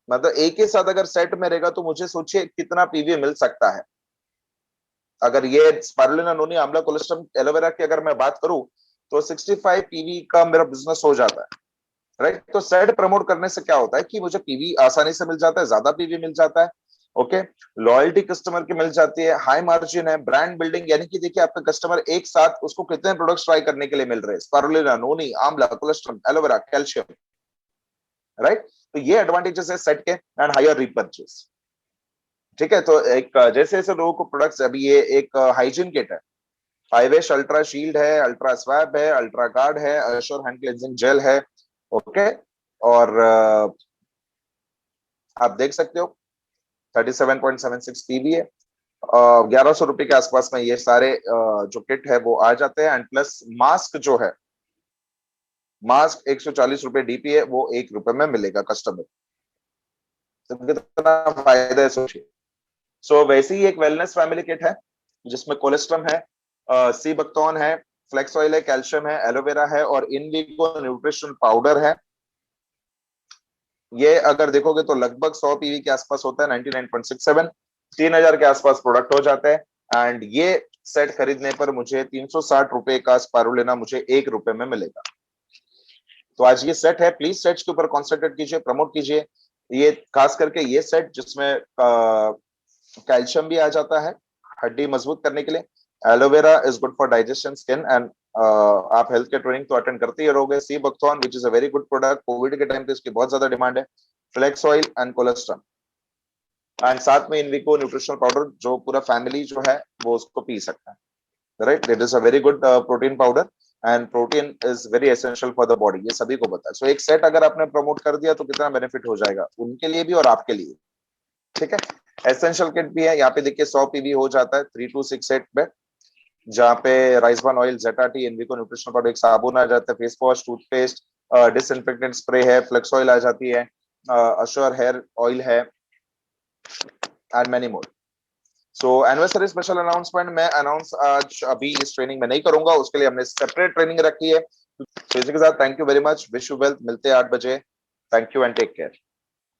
मतलब एक ही साथ अगर सेट में रहेगा तो मुझे सोचिए कितना पीवी मिल सकता है। अगर ये स्पाइरुलिना, नोनी, आंवला, कोलेस्ट्रम, एलोवेरा की अगर मैं बात करूं तो 65 पीवी का मेरा बिजनेस हो जाता है। राइट, तो सेट प्रमोट करने से क्या होता है कि मुझे पीवी आसानी से मिल जाता है, ज्यादा पीवी मिल जाता है। ओके, लॉयल्टी कस्टमर की मिल जाती है, हाई मार्जिन है, ब्रांड बिल्डिंग, यानी कि देखिए आपका कस्टमर एक साथ उसको कितने प्रोडक्ट्स ट्राई करने के लिए मिल रहे हैं, स्पाइरुलिना, नोनी, आंवला, कोलेस्ट्रम, एलोवेरा, कैल्शियम। राइट, तो ये एडवांटेजेस है सेट के। And higher repurchase. ठीक है, तो एक जैसे जैसे लोगों को प्रोडक्ट्स, अभी ये एक हाइजीन किट है, हाईवेश अल्ट्रा शील्ड है, अल्ट्रा स्वैब है, अल्ट्रा गार्ड है, अश्योर हैंड क्लेंजिंग जेल है। ओके, और आप देख सकते हो 37.76 पीवी है। 1100 रुपए के आसपास में ये सारे जो किट है वो आ जाते हैं। एंड प्लस मास्क जो है, मास्क 140 रुपए डीपी है, वो ₹1 में मिलेगा कस्टमर। तो कितना फायदा है सोचिए। सो वैसे ही एक वेलनेस फैमिली किट है जिसमें कोलेस्ट्रम है, सी बकथॉर्न है, फ्लेक्स ऑयल है, कैल्शियम है, एलोवेरा है और इनविगो न्यूट्रिशन पाउडर है। ये अगर देखोगे तो लगभग 100 पीवी के आसपास होता है, 99.67, 3000 के आसपास प्रोडक्ट हो जाता है। एंड ये सेट खरीदने पर मुझे 360 रुपए का स्पारुलिना मुझे ₹1 में मिलेगा। तो आज ये सेट है, प्लीज सेट्स के ऊपर कॉन्सेंट्रेट कीजिए, प्रमोट कीजिए। ये खास करके ये सेट जिसमें कैल्शियम भी आ जाता है हड्डी मजबूत करने के लिए, aloe vera is good for digestion, skin and आप हेल्थ के ट्रेनिंग तो अटेंड करते ही रहोगे। Sea buckthorn which is a very good product, COVID के टाइम पे इसकी बहुत ज्यादा डिमांड है। Flax oil and cholesterol, and साथ में इनविको न्यूट्रिशनल पाउडर जो पूरा फैमिली जो है वो उसको पी सकता है, right. It is a very good protein powder and protein is very essential for the body, ये सभी को पता है। सो एक सेट अगर आपने प्रमोट कर दिया तो कितना बेनिफिट हो जाएगा उनके लिए भी और आपके लिए, ठीक है। एसेंशियल किट भी है, यहाँ पे देखिए 100 पीवी हो जाता है 3268 में, जहाँ पे राइसबान ऑयल, जेटाटी, इनविको न्यूट्रिशनल पाउडर, एक साबुन आ जाता है, face wash, toothpaste, disinfectant spray है, फ्लेक्स ऑयल आ जाती है, अश्योर हेयर ऑयल है and many more. So anniversary special announcement मैं अनाउंस आज अभी इस ट्रेनिंग में नहीं करूंगा, उसके लिए हमने सेपरेट ट्रेनिंग रखी है। तो इसी के साथ thank you very much, wish you wealth, मिलते हैं 8 बजे। Thank you and take care.